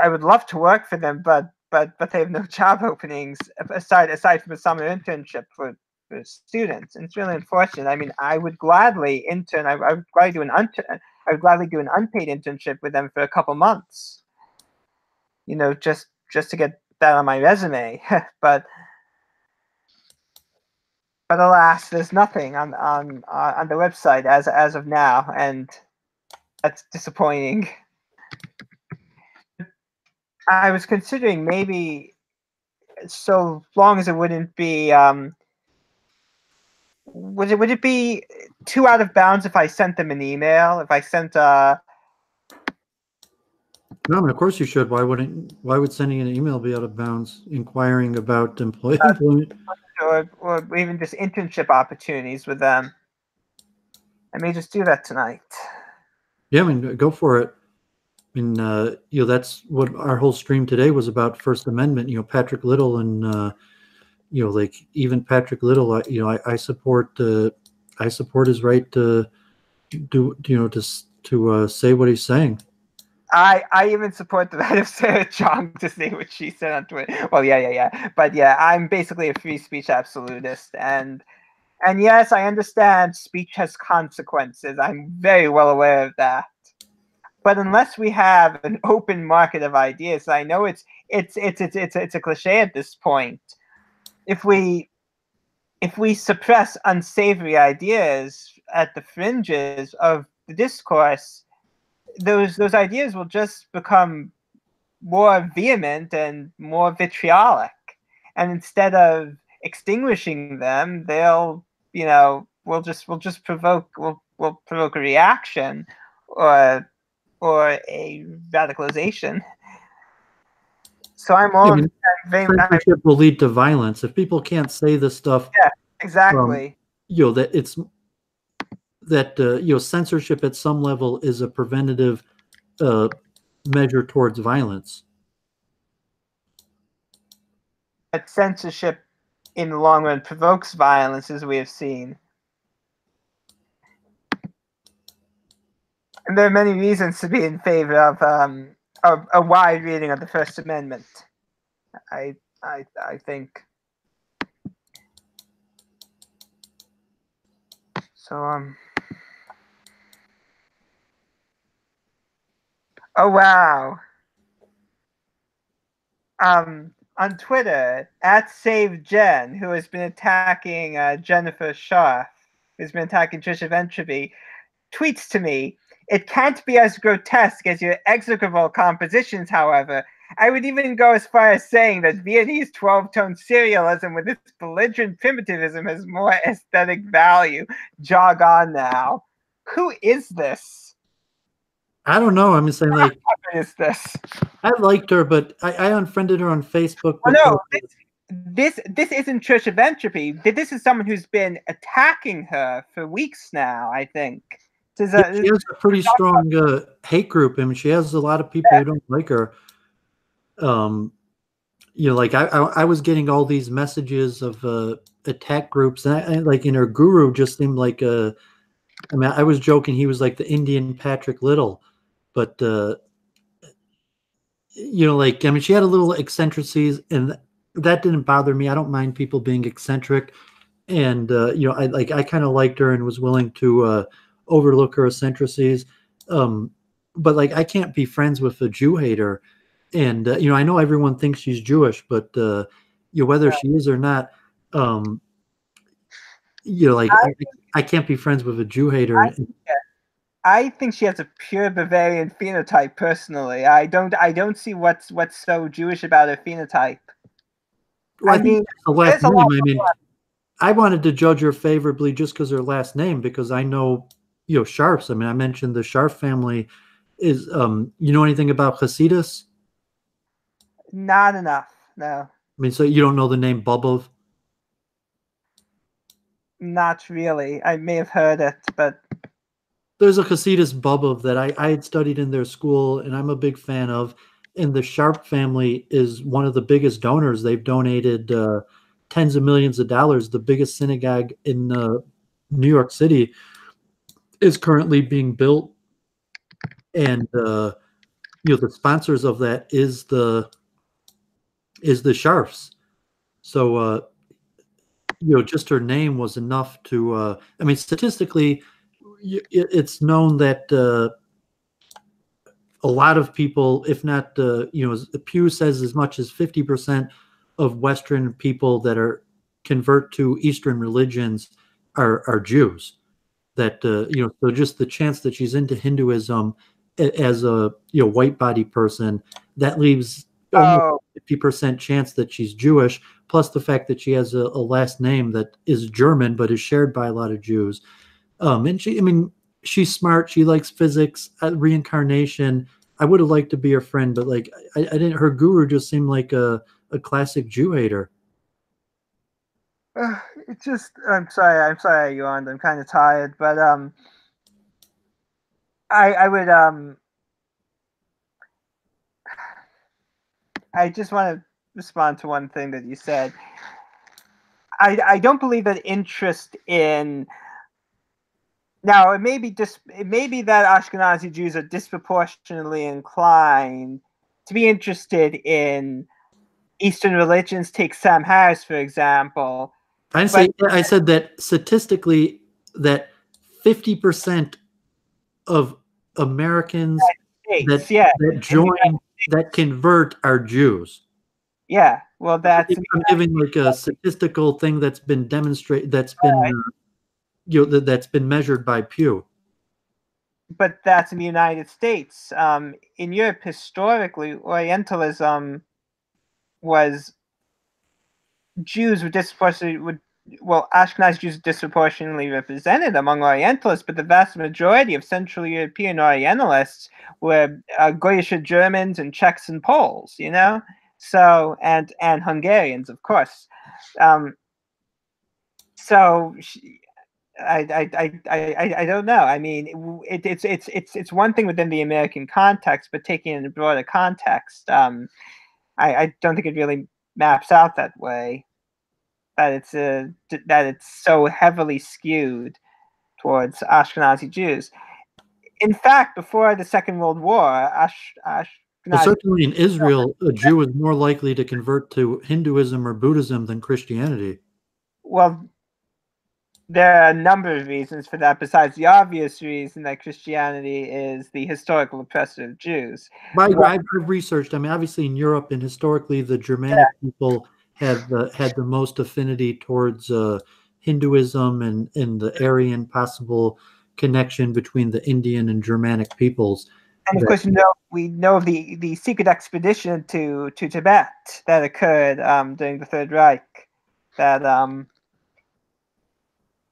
would love to work for them, but they have no job openings aside from a summer internship for students, and it's really unfortunate. I mean, I would gladly intern. I would gladly do an unpaid internship with them for a couple months. You know, just to get that on my resume. but alas, there's nothing on the website as of now, and that's disappointing. I was considering maybe, so long as it wouldn't be would it be too out of bounds if I sent them an email? If I sent No, of course you should. Why would sending an email be out of bounds? Inquiring about employment, or even just internship opportunities with them. I may just do that tonight. Yeah, I mean, go for it. I mean, that's what our whole stream today was about: First Amendment. Patrick Little, and like even Patrick Little. I support his right to do to say what he's saying. I even support the right of Sarah Chong to say what she said on Twitter. Well, yeah. But yeah, I'm basically a free speech absolutist, and yes, I understand speech has consequences. I'm very well aware of that. But unless we have an open market of ideas, I know it's a cliche at this point. If we suppress unsavory ideas at the fringes of the discourse, those ideas will just become more vehement and more vitriolic. And instead of extinguishing them, we'll provoke a reaction or a radicalization. So I'm all censorship will lead to violence if people can't say this stuff. Yeah, exactly. That it's that censorship at some level is a preventative measure towards violence. But censorship in the long run provokes violence, as we have seen. And there are many reasons to be in favor of a wide reading of the First Amendment. I think. So Oh wow. On Twitter, @SaveJen, who has been attacking Jennifer Scharf, who's been attacking Trisha Ventropy, tweets to me, "It can't be as grotesque as your execrable compositions, however. I would even go as far as saying that Viennese 12-tone serialism with its belligerent primitivism has more aesthetic value. Jog on now." Who is this? I don't know. I'm saying, like, Who is this? I liked her, but I unfriended her on Facebook. Oh no, this isn't Trisha Ventropy. This is someone who's been attacking her for weeks now, I think. She has a pretty strong hate group. I mean, she has a lot of people who don't like her. You know, like I was getting all these messages of attack groups, and like in her guru just seemed like a. I mean, I was joking. He was like the Indian Patrick Little, but you know, like, I mean, she had a little eccentricities, and that didn't bother me. I don't mind people being eccentric, and you know, I kind of liked her and was willing to overlook her eccentricities. But like, I can't be friends with a Jew hater, and you know, I know everyone thinks she's Jewish, but you know, whether she is or not, you know, like, I can't be friends with a Jew hater. I think she has a pure Bavarian phenotype. Personally, I don't see what's so Jewish about her phenotype. Well, I mean, the last name. I mean, I wanted to judge her favorably just because her last name, because I know, you know, Sharps. I mean, I mentioned the Sharp family is. You know anything about Hasidus? Not enough. No. I mean, so you don't know the name Bobov? Not really. I may have heard it, but there's a Hasidus Bobov that I had studied in their school, and I'm a big fan of. And the Sharp family is one of the biggest donors. They've donated tens of millions of dollars. The biggest synagogue in New York City is currently being built, and you know, the sponsors of that is the Sharps. So you know, just her name was enough to. I mean, statistically, it's known that a lot of people, if not, you know, Pew says as much as 50% of Western people that are convert to Eastern religions are Jews. That you know, so just the chance that she's into Hinduism as a, you know, white body person, that leaves 50% chance that she's Jewish. Plus the fact that she has a last name that is German but is shared by a lot of Jews. And she, I mean, she's smart. She likes physics, reincarnation. I would have liked to be her friend, but like, I didn't. Her guru just seemed like a classic Jew hater. It's just. I'm sorry I yawned. I'm kind of tired, but I would I just want to respond to one thing that you said. I don't believe that interest in. Now, it may be that Ashkenazi Jews are disproportionately inclined to be interested in Eastern religions. Take Sam Harris, for example. I said that statistically, that 50% of Americans that join, that convert, are Jews. Yeah, well, that's. I'm giving like a statistical thing that's been demonstrated. That's been. You know, that's been measured by Pew. But that's in the United States. In Europe, historically, Orientalism was Jews were disproportionately Ashkenazi Jews disproportionately represented among Orientalists, but the vast majority of Central European Orientalists were Goyish Germans and Czechs and Poles. You know, so and Hungarians, of course. I don't know. I mean, it's one thing within the American context, but taking it in a broader context, I don't think it really maps out that way. That it's so heavily skewed towards Ashkenazi Jews. In fact, before the Second World War, well, certainly in Israel, a Jew is more likely to convert to Hinduism or Buddhism than Christianity. Well, there are a number of reasons for that, besides the obvious reason that Christianity is the historical oppressor of Jews. I've researched. I mean, obviously in Europe and historically, the Germanic people have had the most affinity towards Hinduism and the Aryan possible connection between the Indian and Germanic peoples. And of course, we know the secret expedition to Tibet that occurred during the Third Reich. That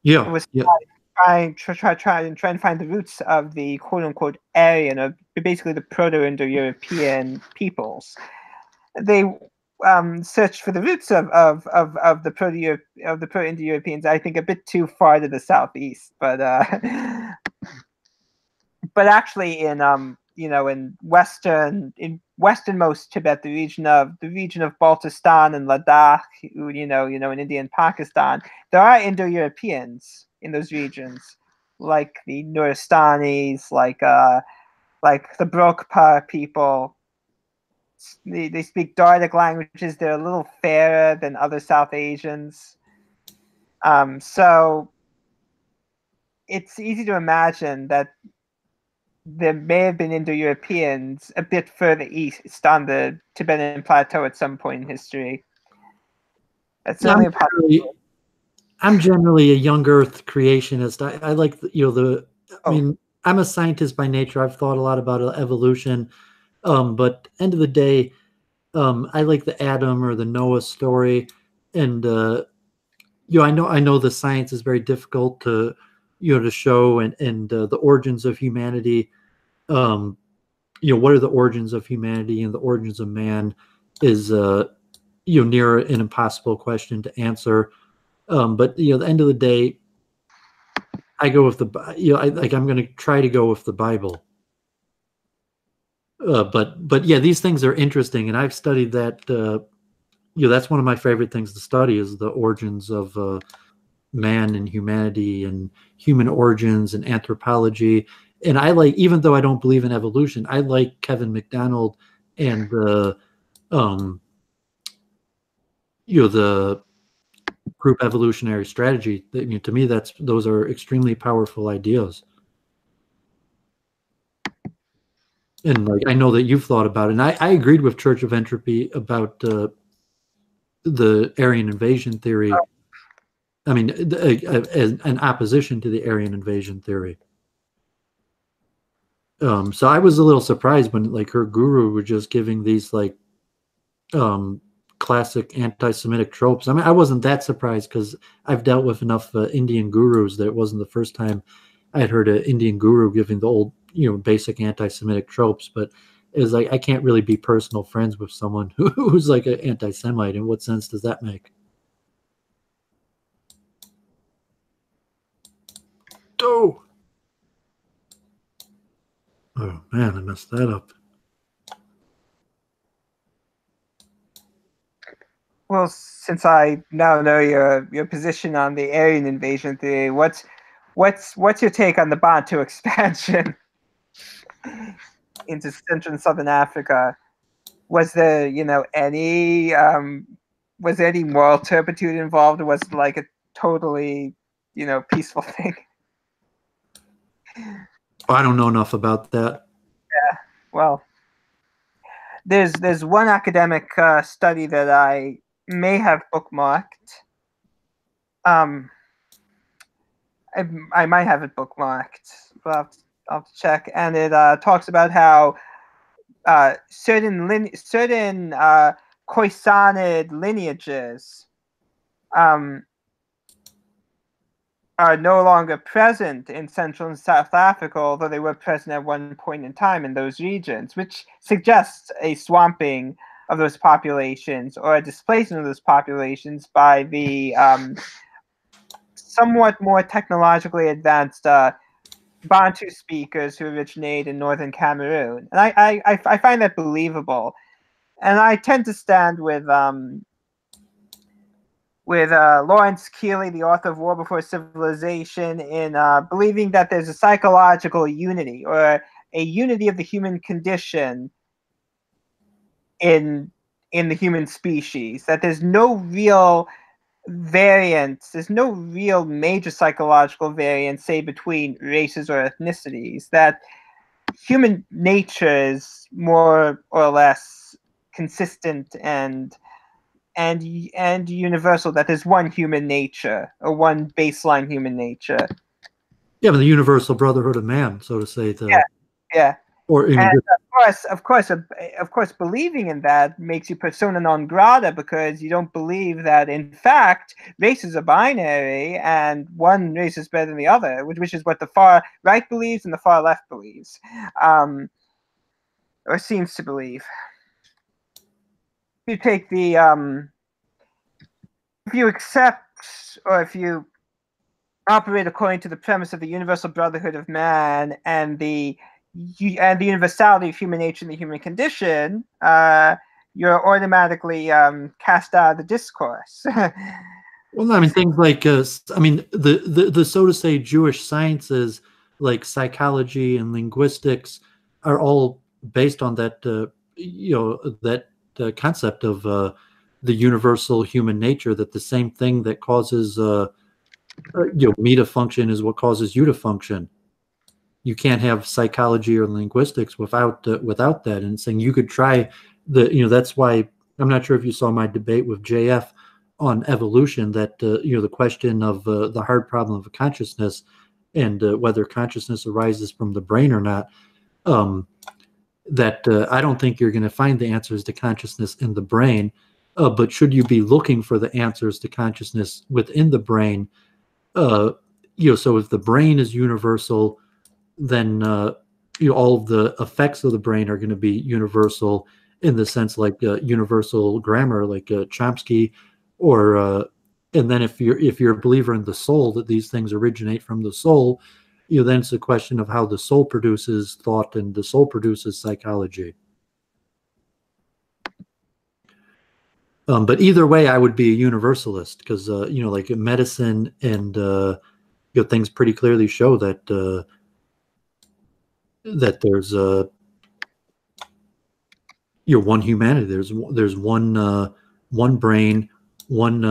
was trying to find the roots of the quote unquote Aryan, or basically the Proto-Indo-European peoples. They searched for the roots of the Proto-Indo-Europeans. I think a bit too far to the southeast, but actually in westernmost Tibet, the region of Baltistan and Ladakh, in India and Pakistan, there are Indo-Europeans in those regions, like the Nuristanis, like the Brokpa people. They speak Dardic languages. They're a little fairer than other South Asians. So it's easy to imagine that there may have been Indo-Europeans a bit further east on the Tibetan plateau at some point in history. That's certainly a possibility. I'm generally a young Earth creationist. I like I mean, I'm a scientist by nature. I've thought a lot about evolution, but end of the day, I like the Adam or the Noah story, and I know the science is very difficult to show, and the origins of humanity. What are the origins of humanity and the origins of man is near an impossible question to answer. But at the end of the day, I go with I'm going to try to go with the Bible. But yeah, these things are interesting, and I've studied that. That's one of my favorite things to study is the origins of man and humanity and human origins and anthropology. And I like, even though I don't believe in evolution, I like Kevin McDonald and the group evolutionary strategy. To me, those are extremely powerful ideas. And I know that you've thought about it, and I agreed with Church of Entropy about the Aryan invasion theory. I mean, as an opposition to the Aryan invasion theory. So I was a little surprised when her guru was just giving these classic anti-Semitic tropes. I mean, I wasn't that surprised because I've dealt with enough Indian gurus that it wasn't the first time I had heard an Indian guru giving the old, basic anti-Semitic tropes. But it was I can't really be personal friends with someone who's an anti-Semite. In what sense does that make? Oh man, I messed that up. Well, since I now know your position on the Aryan invasion theory, what's your take on the Bantu expansion into Central and Southern Africa? Was there any moral turpitude involved, or was it a totally peaceful thing? I don't know enough about that. Yeah, well, there's one academic study that I may have bookmarked. I might have it bookmarked, but I'll have to check. And it talks about how certain Khoisanid lineages are no longer present in Central and South Africa, although they were present at one point in time in those regions, which suggests a swamping of those populations or a displacement of those populations by the somewhat more technologically advanced Bantu speakers who originate in northern Cameroon. And I find that believable. And I tend to stand with Lawrence Keeley, the author of War Before Civilization, in believing that there's a psychological unity or a unity of the human condition in the human species, that there's no real variance. There's no real major psychological variance, say, between races or ethnicities. That human nature is more or less consistent and universal. That there's one human nature, or one baseline human nature. Yeah, but the universal brotherhood of man, so to say. Yeah. Or and of course, believing in that makes you persona non grata, because you don't believe that, in fact, races are binary and one race is better than the other, which is what the far right believes and the far left believes, or seems to believe. If you take the if you accept, or if you operate according to the premise of the universal brotherhood of man and the universality of human nature and the human condition, you're automatically cast out of the discourse. Well, I mean, things like, the so to say Jewish sciences like psychology and linguistics are all based on that, that concept of the universal human nature, that the same thing that causes, me to function is what causes you to function. You can't have psychology or linguistics without that. And saying you could try that's why I'm not sure if you saw my debate with JF on evolution, that the question of the hard problem of consciousness and whether consciousness arises from the brain or not. That I don't think you're going to find the answers to consciousness in the brain, but should you be looking for the answers to consciousness within the brain? So if the brain is universal, then all of the effects of the brain are going to be universal, in the sense like universal grammar, like Chomsky, or and then if you're a believer in the soul, that these things originate from the soul, then it's a question of how the soul produces thought and the soul produces psychology. But either way, I would be a universalist, because like medicine and things pretty clearly show that that there's one humanity. There's one brain, one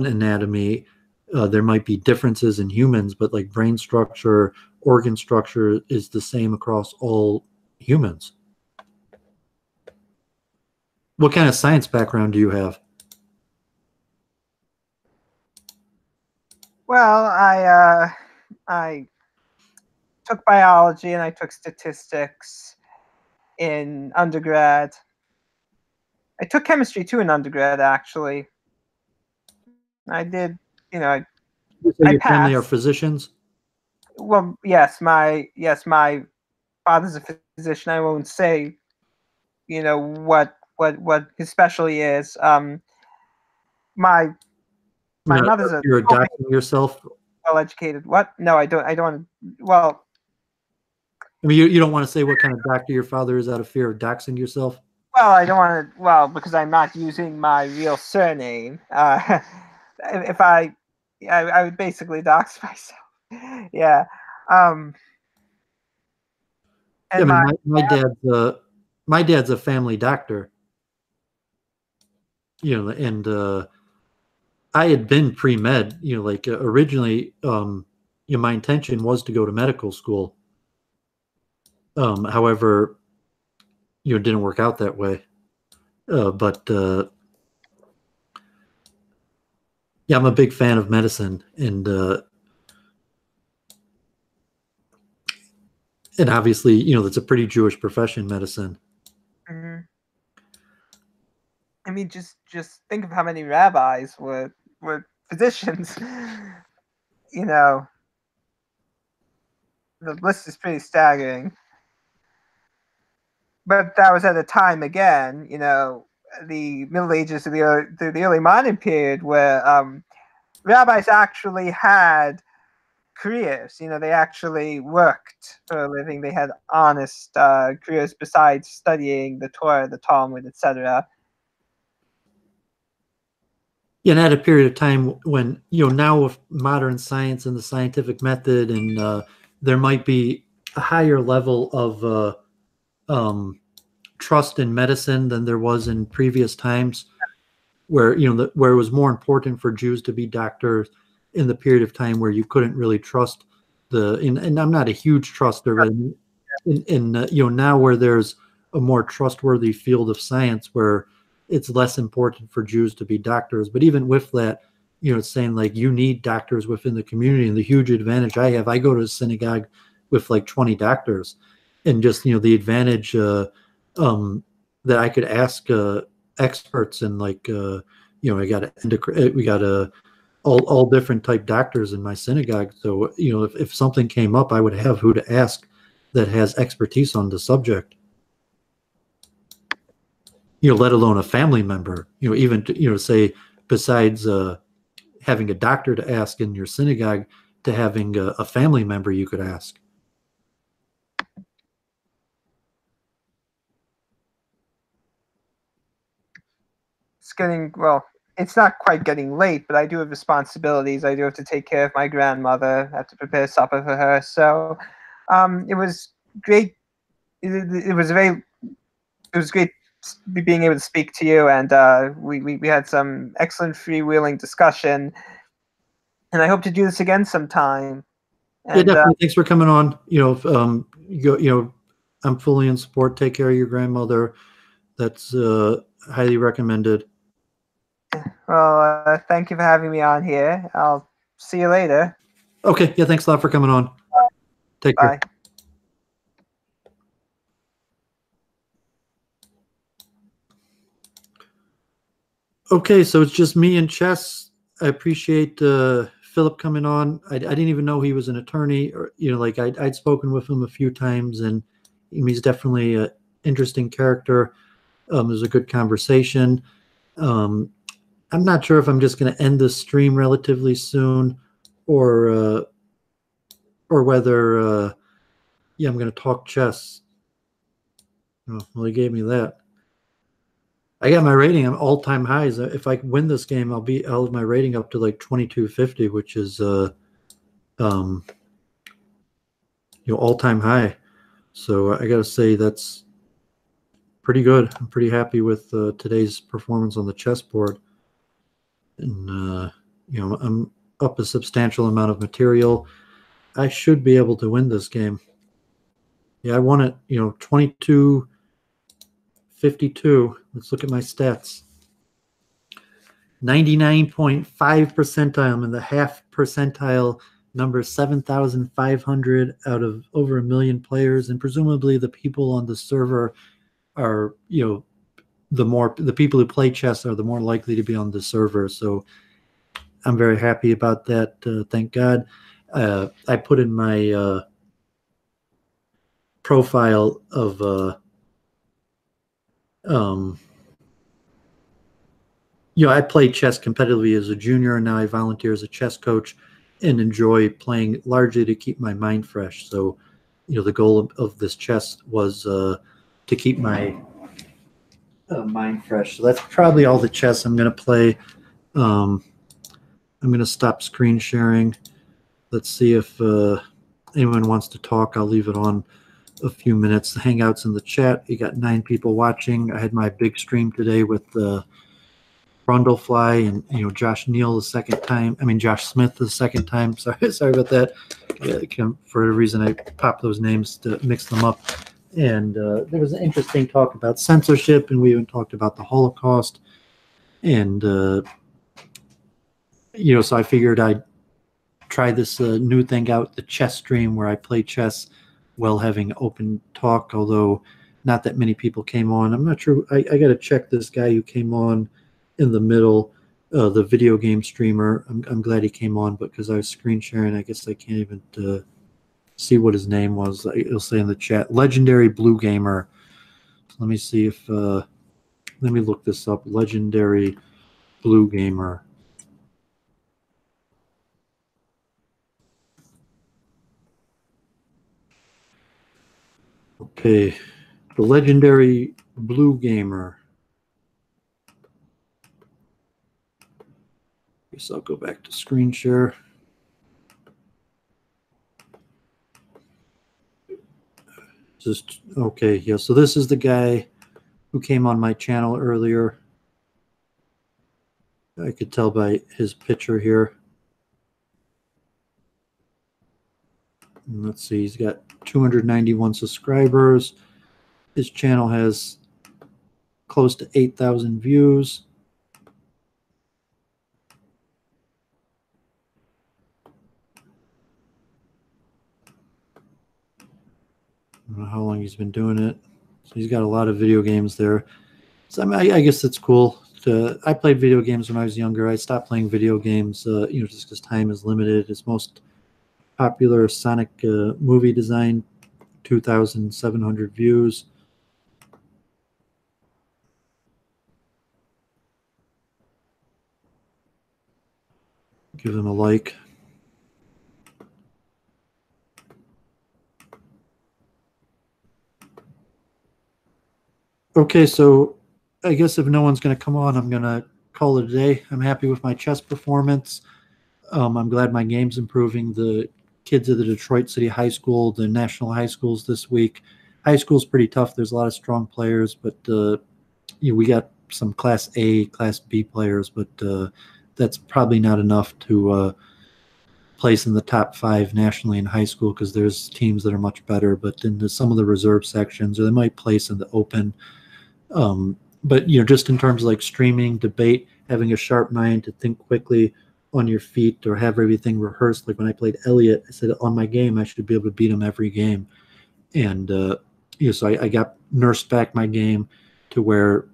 anatomy. There might be differences in humans, but like brain structure, organ structure is the same across all humans. What kind of science background do you have? Well, I took biology and I took statistics in undergrad. I took chemistry too in undergrad, actually. I did, So your family are physicians? Well, yes, my father's a physician. I won't say, what his specialty is. My mother's you're doxing yourself. Well-educated. What? No, I don't. I don't. Well, I mean, you don't want to say what kind of doctor your father is out of fear of doxing yourself? Well, I don't want to. Well, because I'm not using my real surname. If I would basically dox myself. Yeah. And my dad's a family doctor. And I had been pre-med. Originally, my intention was to go to medical school. However, it didn't work out that way. But I'm a big fan of medicine, and obviously, that's a pretty Jewish profession, medicine. Mm-hmm. I mean, just think of how many rabbis were physicians. The list is pretty staggering. But that was at a time, again, the Middle Ages to the early modern period, where rabbis actually had careers. They actually worked for a living. They had honest careers besides studying the Torah, the Talmud, etc. And at a period of time when, now with modern science and the scientific method, and there might be a higher level of trust in medicine than there was in previous times. where where it was more important for Jews to be doctors in the period of time where you couldn't really trust and I'm not a huge truster, but now where there's a more trustworthy field of science where it's less important for Jews to be doctors. But even with that, it's saying like you need doctors within the community. And the huge advantage I have, I go to a synagogue with like 20 doctors, and just the advantage that I could ask experts, and like I got we got all different type doctors in my synagogue. So if something came up, I would have who to ask that has expertise on the subject. Let alone a family member. Even to, say besides having a doctor to ask in your synagogue, to having a family member you could ask. It's getting, well, it's not quite getting late, but I do have responsibilities. I do have to take care of my grandmother. I have to prepare supper for her. So it was great. It was great being able to speak to you, and we had some excellent freewheeling discussion. And I hope to do this again sometime. And, yeah, definitely. Thanks for coming on. I'm fully in support. Take care of your grandmother. That's highly recommended. Well, thank you for having me on here. I'll see you later. Okay. Yeah. Thanks a lot for coming on. Take care. Bye. Okay. So it's just me and Chess. I appreciate Philip coming on. I didn't even know he was an attorney, or like I'd spoken with him a few times, and he's definitely an interesting character. It was a good conversation. I'm not sure if I'm just going to end this stream relatively soon, or whether I'm going to talk chess. Oh, well, he gave me that. I got my rating on all-time highs. If I win this game, I'll have my rating up to like 2250, which is all-time high. So I got to say that's pretty good. I'm pretty happy with today's performance on the chessboard. And I'm up a substantial amount of material. I should be able to win this game. Yeah, I won it, 22-52. Let's look at my stats. 99.5 percentile. I'm in the half percentile, number 7,500 out of over 1 million players, and presumably the people on the server are, the people who play chess are the more likely to be on the server. So I'm very happy about that. Thank God. I put in my profile of I played chess competitively as a junior, and now I volunteer as a chess coach and enjoy playing largely to keep my mind fresh. So, the goal of this chess was to keep my mind fresh. So that's probably all the chess I'm going to play. I'm going to stop screen sharing. Let's see if anyone wants to talk. I'll leave it on a few minutes. The Hangouts in the chat. You got 9 people watching. I had my big stream today with Brundlefly and Josh Neal the second time. I mean Josh Smith the second time. Sorry about that. For a reason I popped those names to mix them up. And there was an interesting talk about censorship, and we even talked about the Holocaust. And so I figured I'd try this new thing out, the chess stream, where I play chess while having open talk, although not that many people came on. I'm not sure. I got to check this guy who came on in the middle, the video game streamer. I'm glad he came on, but because I was screen sharing, I guess I can't even see what his name was. It'll say in the chat, Legendary Blue Gamer. Let me see if, let me look this up, Legendary Blue Gamer. Okay, the Legendary Blue Gamer. Guess I'll go back to screen share. Just okay, yeah. So this is the guy who came on my channel earlier. I could tell by his picture here. And let's see, he's got 291 subscribers. His channel has close to 8,000 views. I don't know how long he's been doing it. So he's got a lot of video games there. So I mean, I guess it's cool. I played video games when I was younger. I stopped playing video games, you know, just because time is limited. His most popular Sonic movie design, 2,700 views. Give them a like. Okay, so I guess if no one's going to come on, I'm going to call it a day. I'm happy with my chess performance. I'm glad my game's improving. The kids at the Detroit City High School, the national high schools this week. High school's pretty tough. There's a lot of strong players, but you know, we got some Class A, Class B players, but that's probably not enough to place in the top 5 nationally in high school, because there's teams that are much better. But in some of the reserve sections, or they might place in the open. But you know, just in terms of like streaming, debate, having a sharp mind to think quickly on your feet, or have everything rehearsed. Like when I played Elliot, I said on my game I should be able to beat him every game, and you know, so I got nursed back my game to where,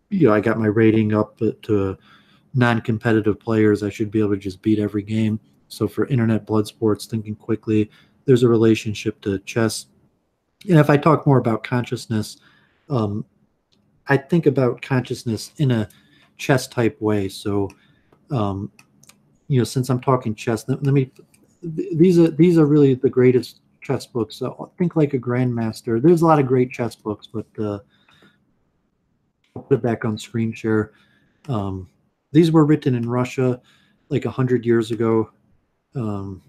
you know, I got my rating up to non-competitive players. I should be able to just beat every game. So for internet blood sports, thinking quickly, there's a relationship to chess. And if I talk more about consciousness, I think about consciousness in a chess type way. So, you know, since I'm talking chess, let me. These are really the greatest chess books. So think like a grandmaster. There's a lot of great chess books, but I'll put it back on screen share. These were written in Russia like 100 years ago. Let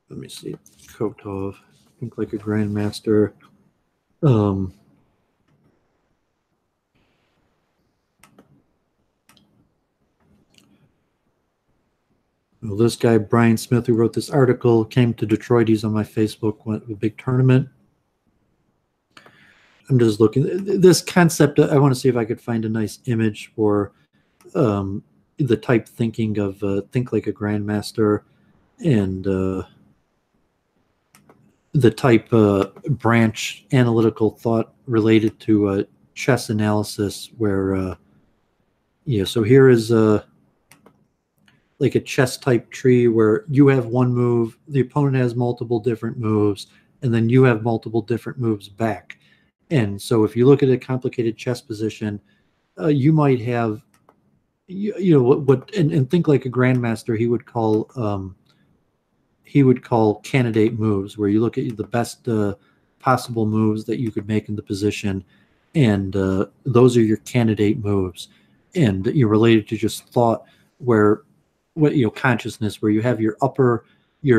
me see. Kotov. Think like a grandmaster. Well, this guy, Brian Smith, who wrote this article, came to Detroit. He's on my Facebook, went to a big tournament. I'm just looking. This concept, I want to see if I could find a nice image for the type thinking of think like a grandmaster, and the type branch analytical thought related to chess analysis, where yeah, so here is like a chess type tree where you have one move, the opponent has multiple different moves, and then you have multiple different moves back. And so if you look at a complicated chess position, you might have, you know, what and think like a grandmaster, he would call candidate moves, where you look at the best possible moves that you could make in the position, and those are your candidate moves. And you're related to just thought, where consciousness, where you have your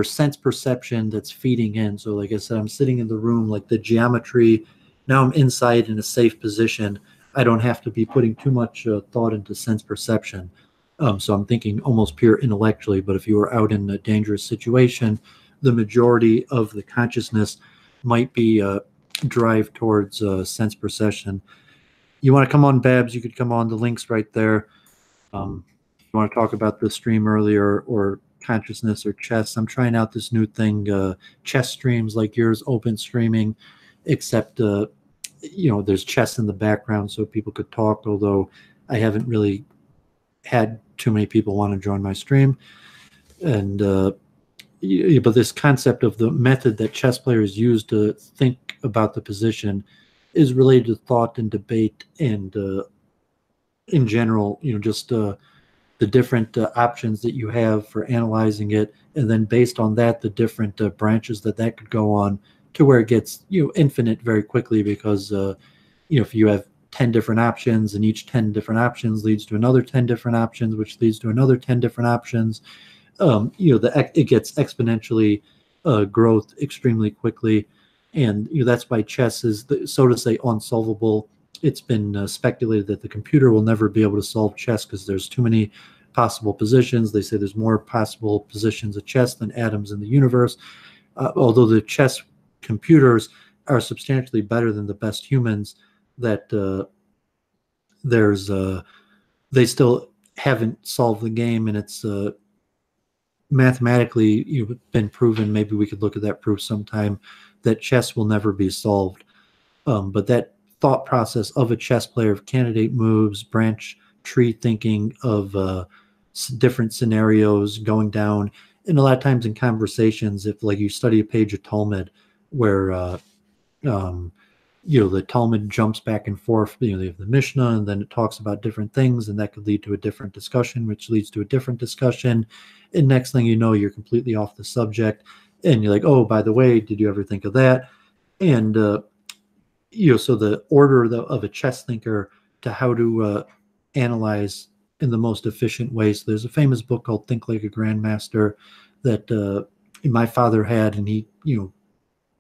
sense perception that's feeding in. So like I said, I'm sitting in the room, like the geometry, now I'm inside in a safe position. I don't have to be putting too much thought into sense perception. So I'm thinking almost pure intellectually. But if you were out in a dangerous situation, the majority of the consciousness might be drive towards sense perception. You want to come on, Babs, you could come on. The link's right there. You want to talk about the stream earlier, or consciousness, or chess? I'm trying out this new thing, chess streams like yours, open streaming, except you know, there's chess in the background so people could talk, although I haven't really had too many people want to join my stream. And but this concept of the method that chess players use to think about the position is related to thought and debate, and in general, you know, just the different options that you have for analyzing it, and then based on that, the different branches that could go on, to where it gets, you know, infinite very quickly, because you know, if you have 10 different options, and each 10 different options leads to another 10 different options, which leads to another 10 different options, you know, it gets exponentially growth extremely quickly. And you know, that's why chess is, so to say, unsolvable. it's been speculated that the computer will never be able to solve chess because there's too many possible positions. They say there's more possible positions of chess than atoms in the universe. Although the chess computers are substantially better than the best humans, that they still haven't solved the game, and it's mathematically been proven. Maybe we could look at that proof sometime, that chess will never be solved. But that thought process of a chess player, of candidate moves, branch tree thinking, of different scenarios going down, and a lot of times in conversations, if like you study a page of Talmud where the Talmud jumps back and forth, they have the Mishnah, and then it talks about different things, and that could lead to a different discussion, which leads to a different discussion, and next thing you know, you're completely off the subject, and you're like, oh, by the way, did you ever think of that? And so the order of a chess thinker to how to analyze in the most efficient way. So there's a famous book called Think Like a Grandmaster that my father had, and he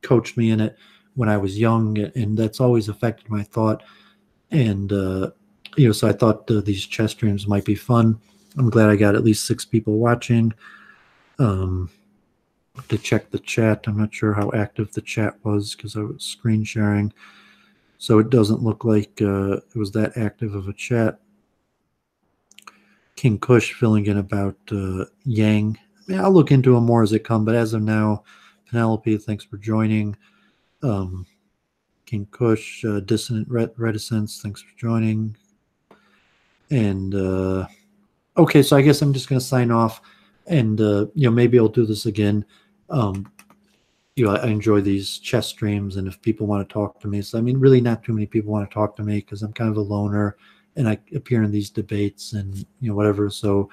coached me in it when I was young, and that's always affected my thought. And so I thought these chess streams might be fun. I'm glad I got at least 6 people watching. To check the chat, I'm not sure how active the chat was because I was screen sharing, so it doesn't look like it was that active of a chat. King Kush filling in about Yang. I'll look into them more as they come, but as of now, Penelope, thanks for joining. King Kush, Dissonant Reticence, thanks for joining. And okay, so I guess I'm just going to sign off, and maybe I'll do this again. I enjoy these chess streams, and if people want to talk to me, so I mean, really not too many people want to talk to me because I'm kind of a loner, and I appear in these debates and whatever. So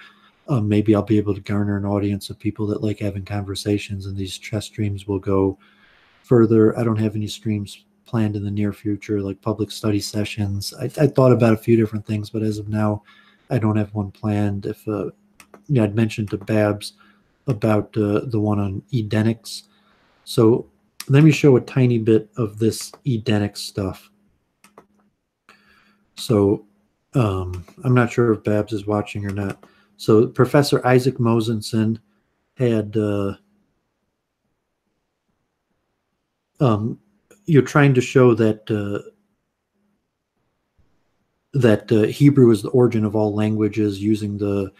maybe I'll be able to garner an audience of people that like having conversations, and these chess streams will go further. I don't have any streams planned in the near future, like public study sessions. I thought about a few different things, but as of now, I don't have one planned. If I'd mentioned to Babs about the one on Edenics. So let me show a tiny bit of this Edenics stuff. So I'm not sure if Babs is watching or not. So Professor Isaac Mosenson had you're trying to show that Hebrew is the origin of all languages using the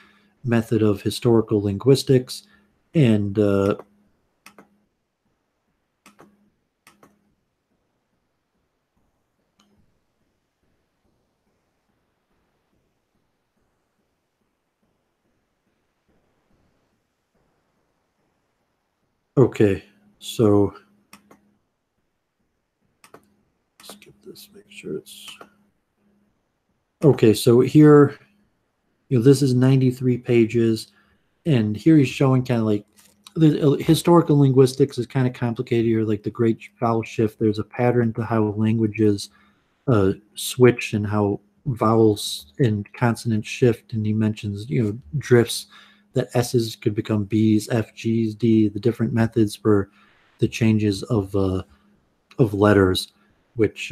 method of historical linguistics, and okay, so skip this, make sure it's okay. So here, this is 93 pages, and here he's showing kind of like the historical linguistics is kind of complicated here, like the Great Vowel Shift. There's a pattern to how languages switch and how vowels and consonants shift, and he mentions drifts, that S's could become B's, F, G's, D, the different methods for the changes of letters, which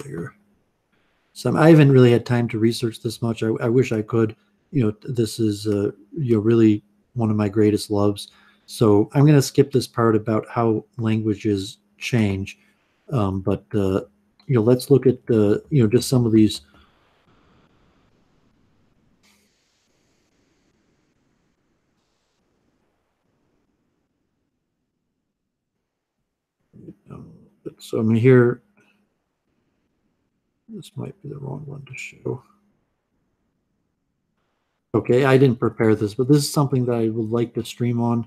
bigger. So I haven't really had time to research this much. I wish I could. This is really one of my greatest loves. So I'm going to skip this part about how languages change. But let's look at just some of these. So I'm here. This might be the wrong one to show. Okay, I didn't prepare this, but this is something that I would like to stream on.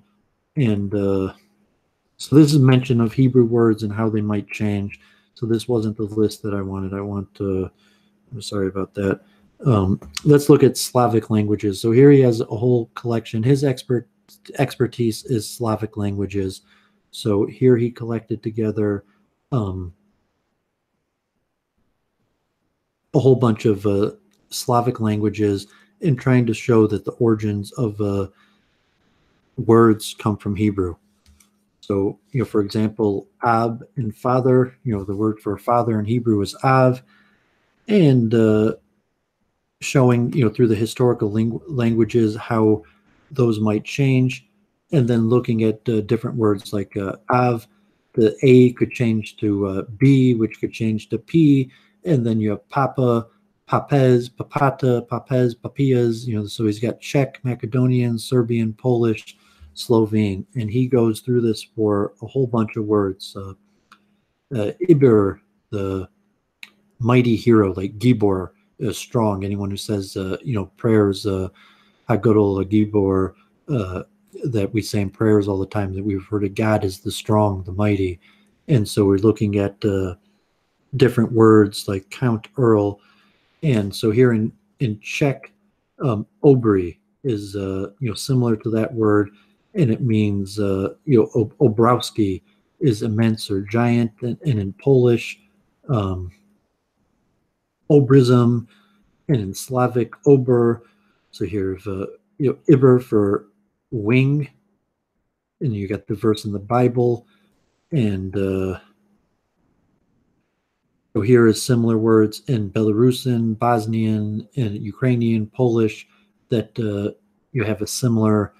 And so this is mention of Hebrew words and how they might change. So this wasn't the list that I wanted. I'm sorry about that. Let's look at Slavic languages. So here he has a whole collection. His expertise is Slavic languages. So here he collected together a whole bunch of Slavic languages and trying to show that the origins of words come from Hebrew. So, for example, Ab in father, the word for father in Hebrew is Av, and showing, through the historical languages how those might change, and then looking at different words like Av, the A could change to B, which could change to P, and then you have Papa, Papez, Papata, Papez, Papias, so he's got Czech, Macedonian, Serbian, Polish, Slovene, and he goes through this for a whole bunch of words. Iber, the mighty hero, like Gibor, is strong. Anyone who says, prayers, Hagodol, Gibor, that we say in prayers all the time, that we refer to God as the strong, the mighty. And so we're looking at different words like Count, Earl. And so here in Czech, Obry is, similar to that word, and it means, Obrowski is immense or giant. And in Polish, Obrism, and in Slavic, Ober. So here's, Iber for wing, and you got the verse in the Bible. And so here is similar words in Belarusian, Bosnian, and Ukrainian, Polish that you have a similar.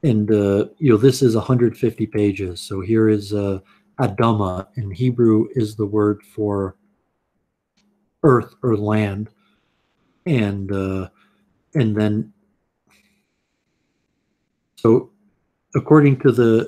And this is 150 pages. So here is Adama in Hebrew is the word for earth or land, and then, so according to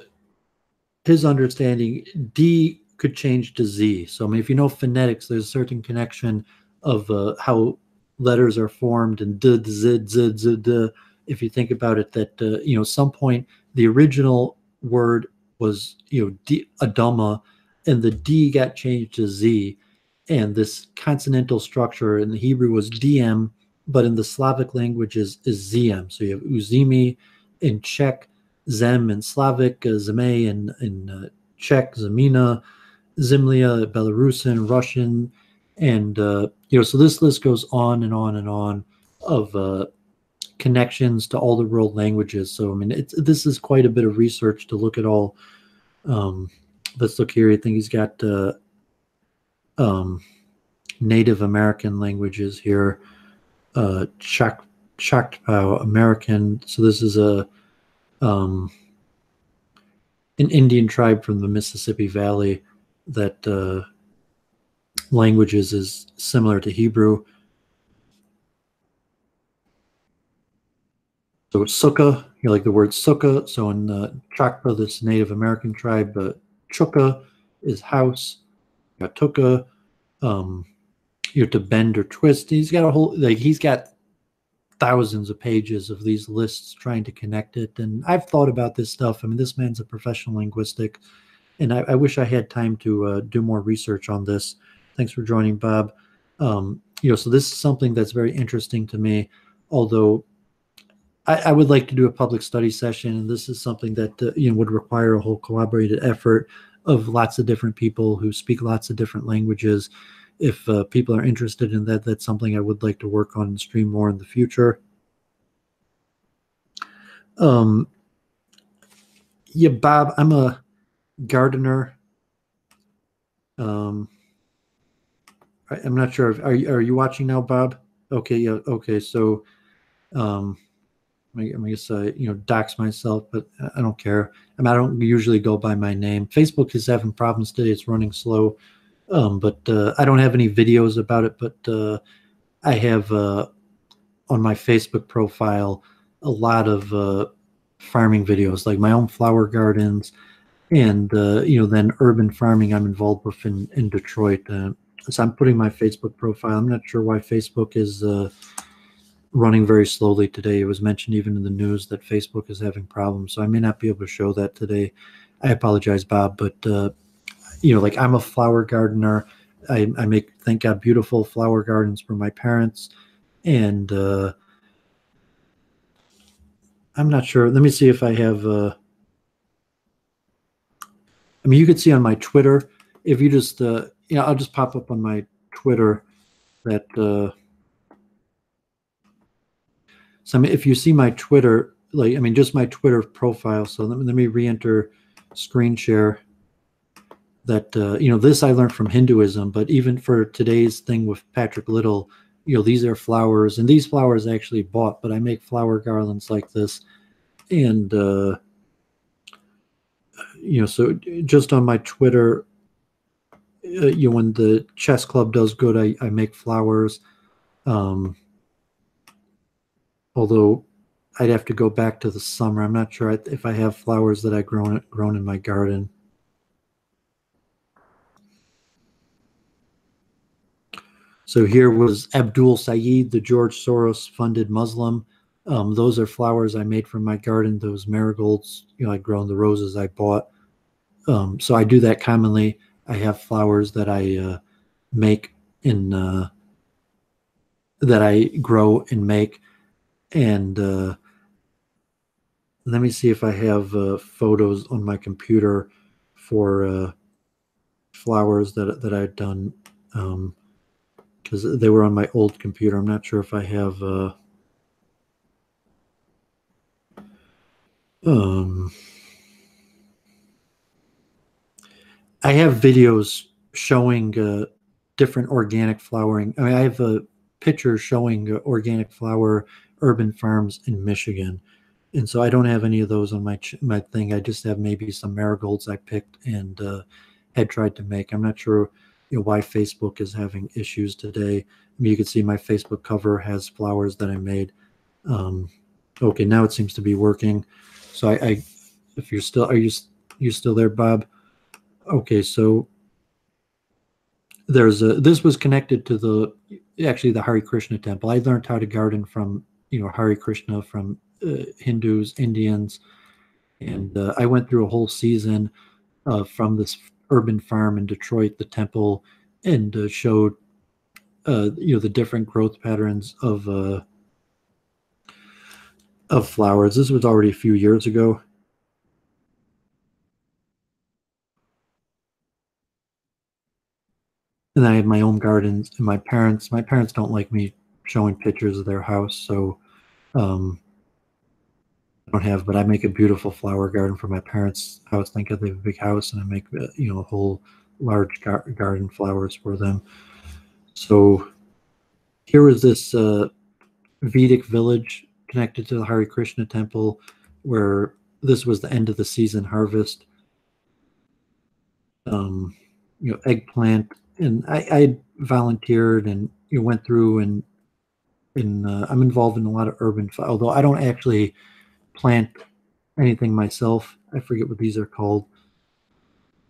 his understanding, D could change to Z. So I mean, if you know phonetics, there's a certain connection of how letters are formed, and d, z, z, z, d. If you think about it, that some point the original word was D, Adama, and the D got changed to Z, and this consonantal structure in the Hebrew was DM, but in the Slavic languages is ZM. So you have Uzimi in Czech, Zem in Slavic, Zeme in Czech, Zemina, Zimlia, Belarusian, Russian, and so this list goes on and on and on of connections to all the world languages. So I mean, this is quite a bit of research to look at all. Let's look here. I think he's got Native American languages here, Choctaw American. So this is an Indian tribe from the Mississippi Valley that languages is similar to Hebrew. So it's Sukkah, like the word Sukkah. So in Choctaw, this Native American tribe, Chukka is house. Tukka, to bend or twist. He's got a whole, he's got thousands of pages of these lists trying to connect it. And I've thought about this stuff. I mean, this man's a professional linguistic, and I wish I had time to do more research on this. Thanks for joining, Bob. So this is something that's very interesting to me, although I would like to do a public study session, and this is something that would require a whole collaborated effort of lots of different people who speak lots of different languages. If people are interested in that, that's something I would like to work on and stream more in the future. Yeah, Bob, I'm a gardener. I'm not sure. Are you watching now, Bob? Okay, yeah, okay. So I guess dox myself, but I don't care. I mean, I don't usually go by my name. Facebook is having problems today. It's running slow, but I don't have any videos about it. But I have on my Facebook profile a lot of farming videos, like my own flower gardens, and then urban farming I'm involved with in Detroit. So I'm putting my Facebook profile. I'm not sure why Facebook is running very slowly today. It was mentioned even in the news that Facebook is having problems, so I may not be able to show that today. I apologize, Bob, but like I'm a flower gardener. I make, thank God, beautiful flower gardens for my parents, and I'm not sure. Let me see if I have. I mean, you could see on my Twitter if you just I'll just pop up on my Twitter that. So I mean, if you see my Twitter, just my Twitter profile. So let me re-enter screen share that this I learned from Hinduism, but even for today's thing with Patrick Little, these are flowers, and these flowers I actually bought, but I make flower garlands like this, and so just on my Twitter, when the chess club does good, I make flowers. Although I'd have to go back to the summer. I'm not sure if I have flowers that I grown in my garden. So here was Abdul Saeed, the George Soros-funded Muslim. Those are flowers I made from my garden. Those marigolds, I grown the roses I bought. So I do that commonly. I have flowers that I make in that I grow and make. And let me see if I have photos on my computer for flowers that I've done, because they were on my old computer. I'm not sure if I have. I have videos showing different organic flowering. I mean, I have a picture showing organic flower urban farms in Michigan. And so I don't have any of those on my thing. I just have maybe some marigolds I picked and had tried to make. I'm not sure why Facebook is having issues today. I mean, you can see my Facebook cover has flowers that I made. Okay, now it seems to be working. So if you're still, are you still there, Bob? Okay, so this was connected to the Hare Krishna temple. I learned how to garden from Hare Krishna, from Hindus, Indians, and I went through a whole season from this urban farm in Detroit, the temple, and showed the different growth patterns of flowers. This was already a few years ago. And I had my own gardens, and my parents don't like me showing pictures of their house, so I don't have, but I make a beautiful flower garden for my parents' house. Thank God they have a big house, and I make a whole large garden flowers for them. So here was this Vedic village connected to the Hare Krishna temple, where this was the end of the season harvest. Eggplant, and I volunteered and went through and I'm involved in a lot of urban, although I don't actually plant anything myself. I forget what these are called.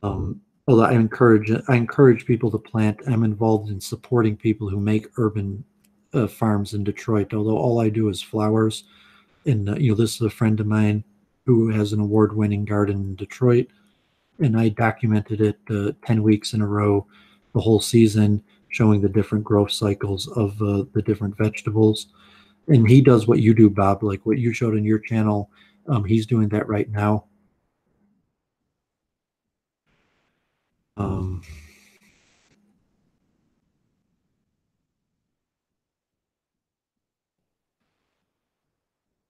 Although I encourage people to plant. I'm involved in supporting people who make urban farms in Detroit. Although all I do is flowers, and this is a friend of mine who has an award-winning garden in Detroit, and I documented it 10 weeks in a row, the whole season, showing the different growth cycles of the different vegetables. And he does what you do, Bob, like what you showed on your channel. He's doing that right now. Let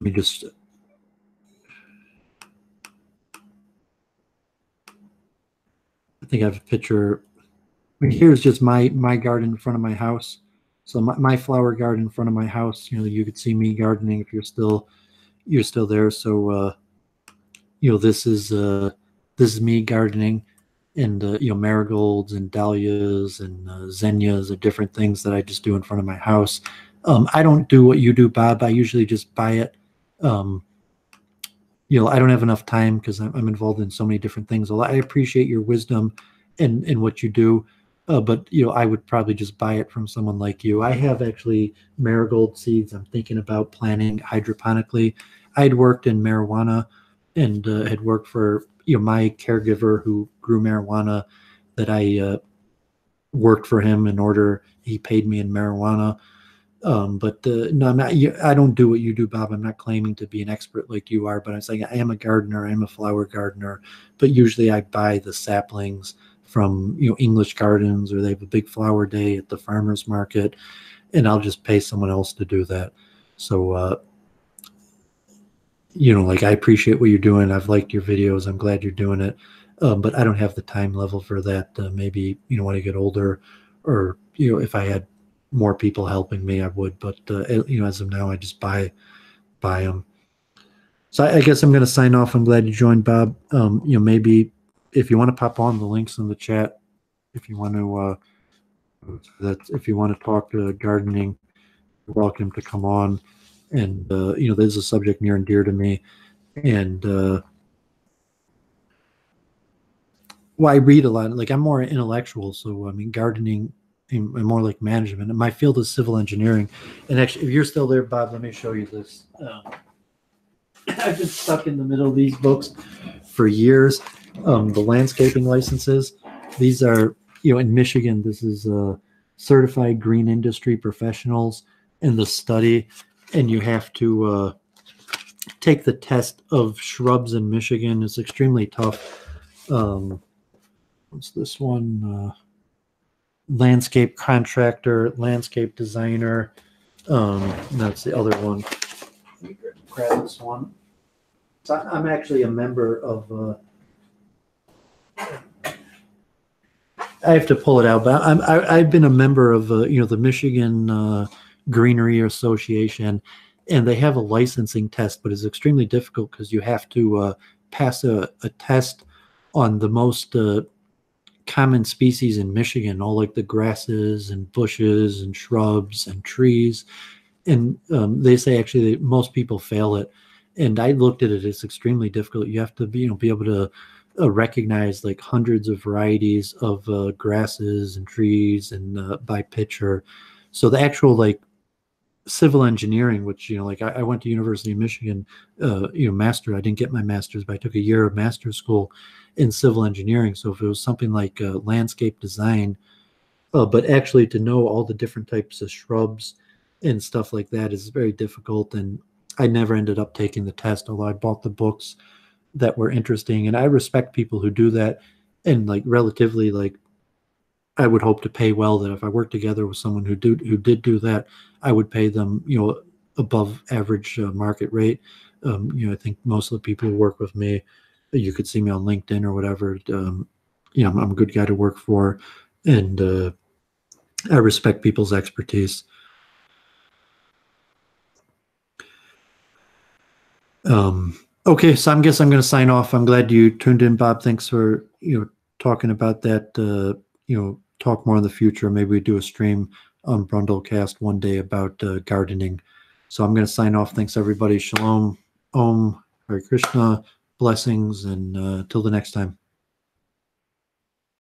me just. I think I have a picture. I mean, here's just my garden in front of my house. So my flower garden in front of my house. You could see me gardening if you're still there. So this is me gardening, and marigolds and dahlias and zinnias are different things that I just do in front of my house. I don't do what you do, Bob. I usually just buy it. I don't have enough time because I'm involved in so many different things. I appreciate your wisdom and what you do, but I would probably just buy it from someone like you. I have actually marigold seeds I'm thinking about planting hydroponically. I had worked in marijuana and had worked for my caregiver who grew marijuana, that I worked for him in order, he paid me in marijuana. But no, I'm not. I don't do what you do, Bob. I'm not claiming to be an expert like you are, but I'm saying I am a gardener. I am a flower gardener. But usually I buy the saplings from English Gardens, or they have a big flower day at the farmers market, and I'll just pay someone else to do that. So like I appreciate what you're doing. I've liked your videos. I'm glad you're doing it. But I don't have the time level for that. Maybe, when I get older, or, if I had more people helping me, I would. But, as of now, I just buy them. So I guess I'm going to sign off. I'm glad you joined, Bob. Maybe if you want to pop on the links in the chat, if you want to, if you want to talk gardening, you're welcome to come on. And, this is a subject near and dear to me. And, I read a lot. Like, I'm more intellectual. So, gardening, I'm more like management. And my field is civil engineering. And actually, if you're still there, Bob, let me show you this. I've been stuck in the middle of these books for years. The landscaping licenses. These are, in Michigan, this is certified green industry professionals in the study. And you have to take the test of shrubs in Michigan. It's extremely tough. What's this one? Landscape contractor, landscape designer. That's the other one. Let me grab this one. So I'm actually a member of. I have to pull it out, but I've been a member of the Michigan Greenery Association, and they have a licensing test, but it's extremely difficult because you have to pass a test on the most common species in Michigan, all like the grasses and bushes and shrubs and trees. And they say actually that most people fail it. And I looked at it, it's extremely difficult. You have to be able to recognize like hundreds of varieties of grasses and trees and by picture. So the actual like civil engineering, which, I went to University of Michigan, master, I didn't get my master's, but I took a year of master's school in civil engineering. So if it was something like landscape design, but actually to know all the different types of shrubs and stuff like that is very difficult. And I never ended up taking the test, although I bought the books that were interesting. And I respect people who do that. And like relatively, like I would hope to pay well, that if I worked together with someone who did do that, I would pay them, above average market rate. I think most of the people who work with me, you could see me on LinkedIn or whatever. I'm a good guy to work for, and I respect people's expertise. Okay, so I guess I'm going to sign off. I'm glad you tuned in, Bob. Thanks for talking about that. Talk more in the future. Maybe we do a stream on Brundlecast one day about gardening. So I'm going to sign off. Thanks, everybody. Shalom, Om, Hare Krishna, blessings, and till the next time.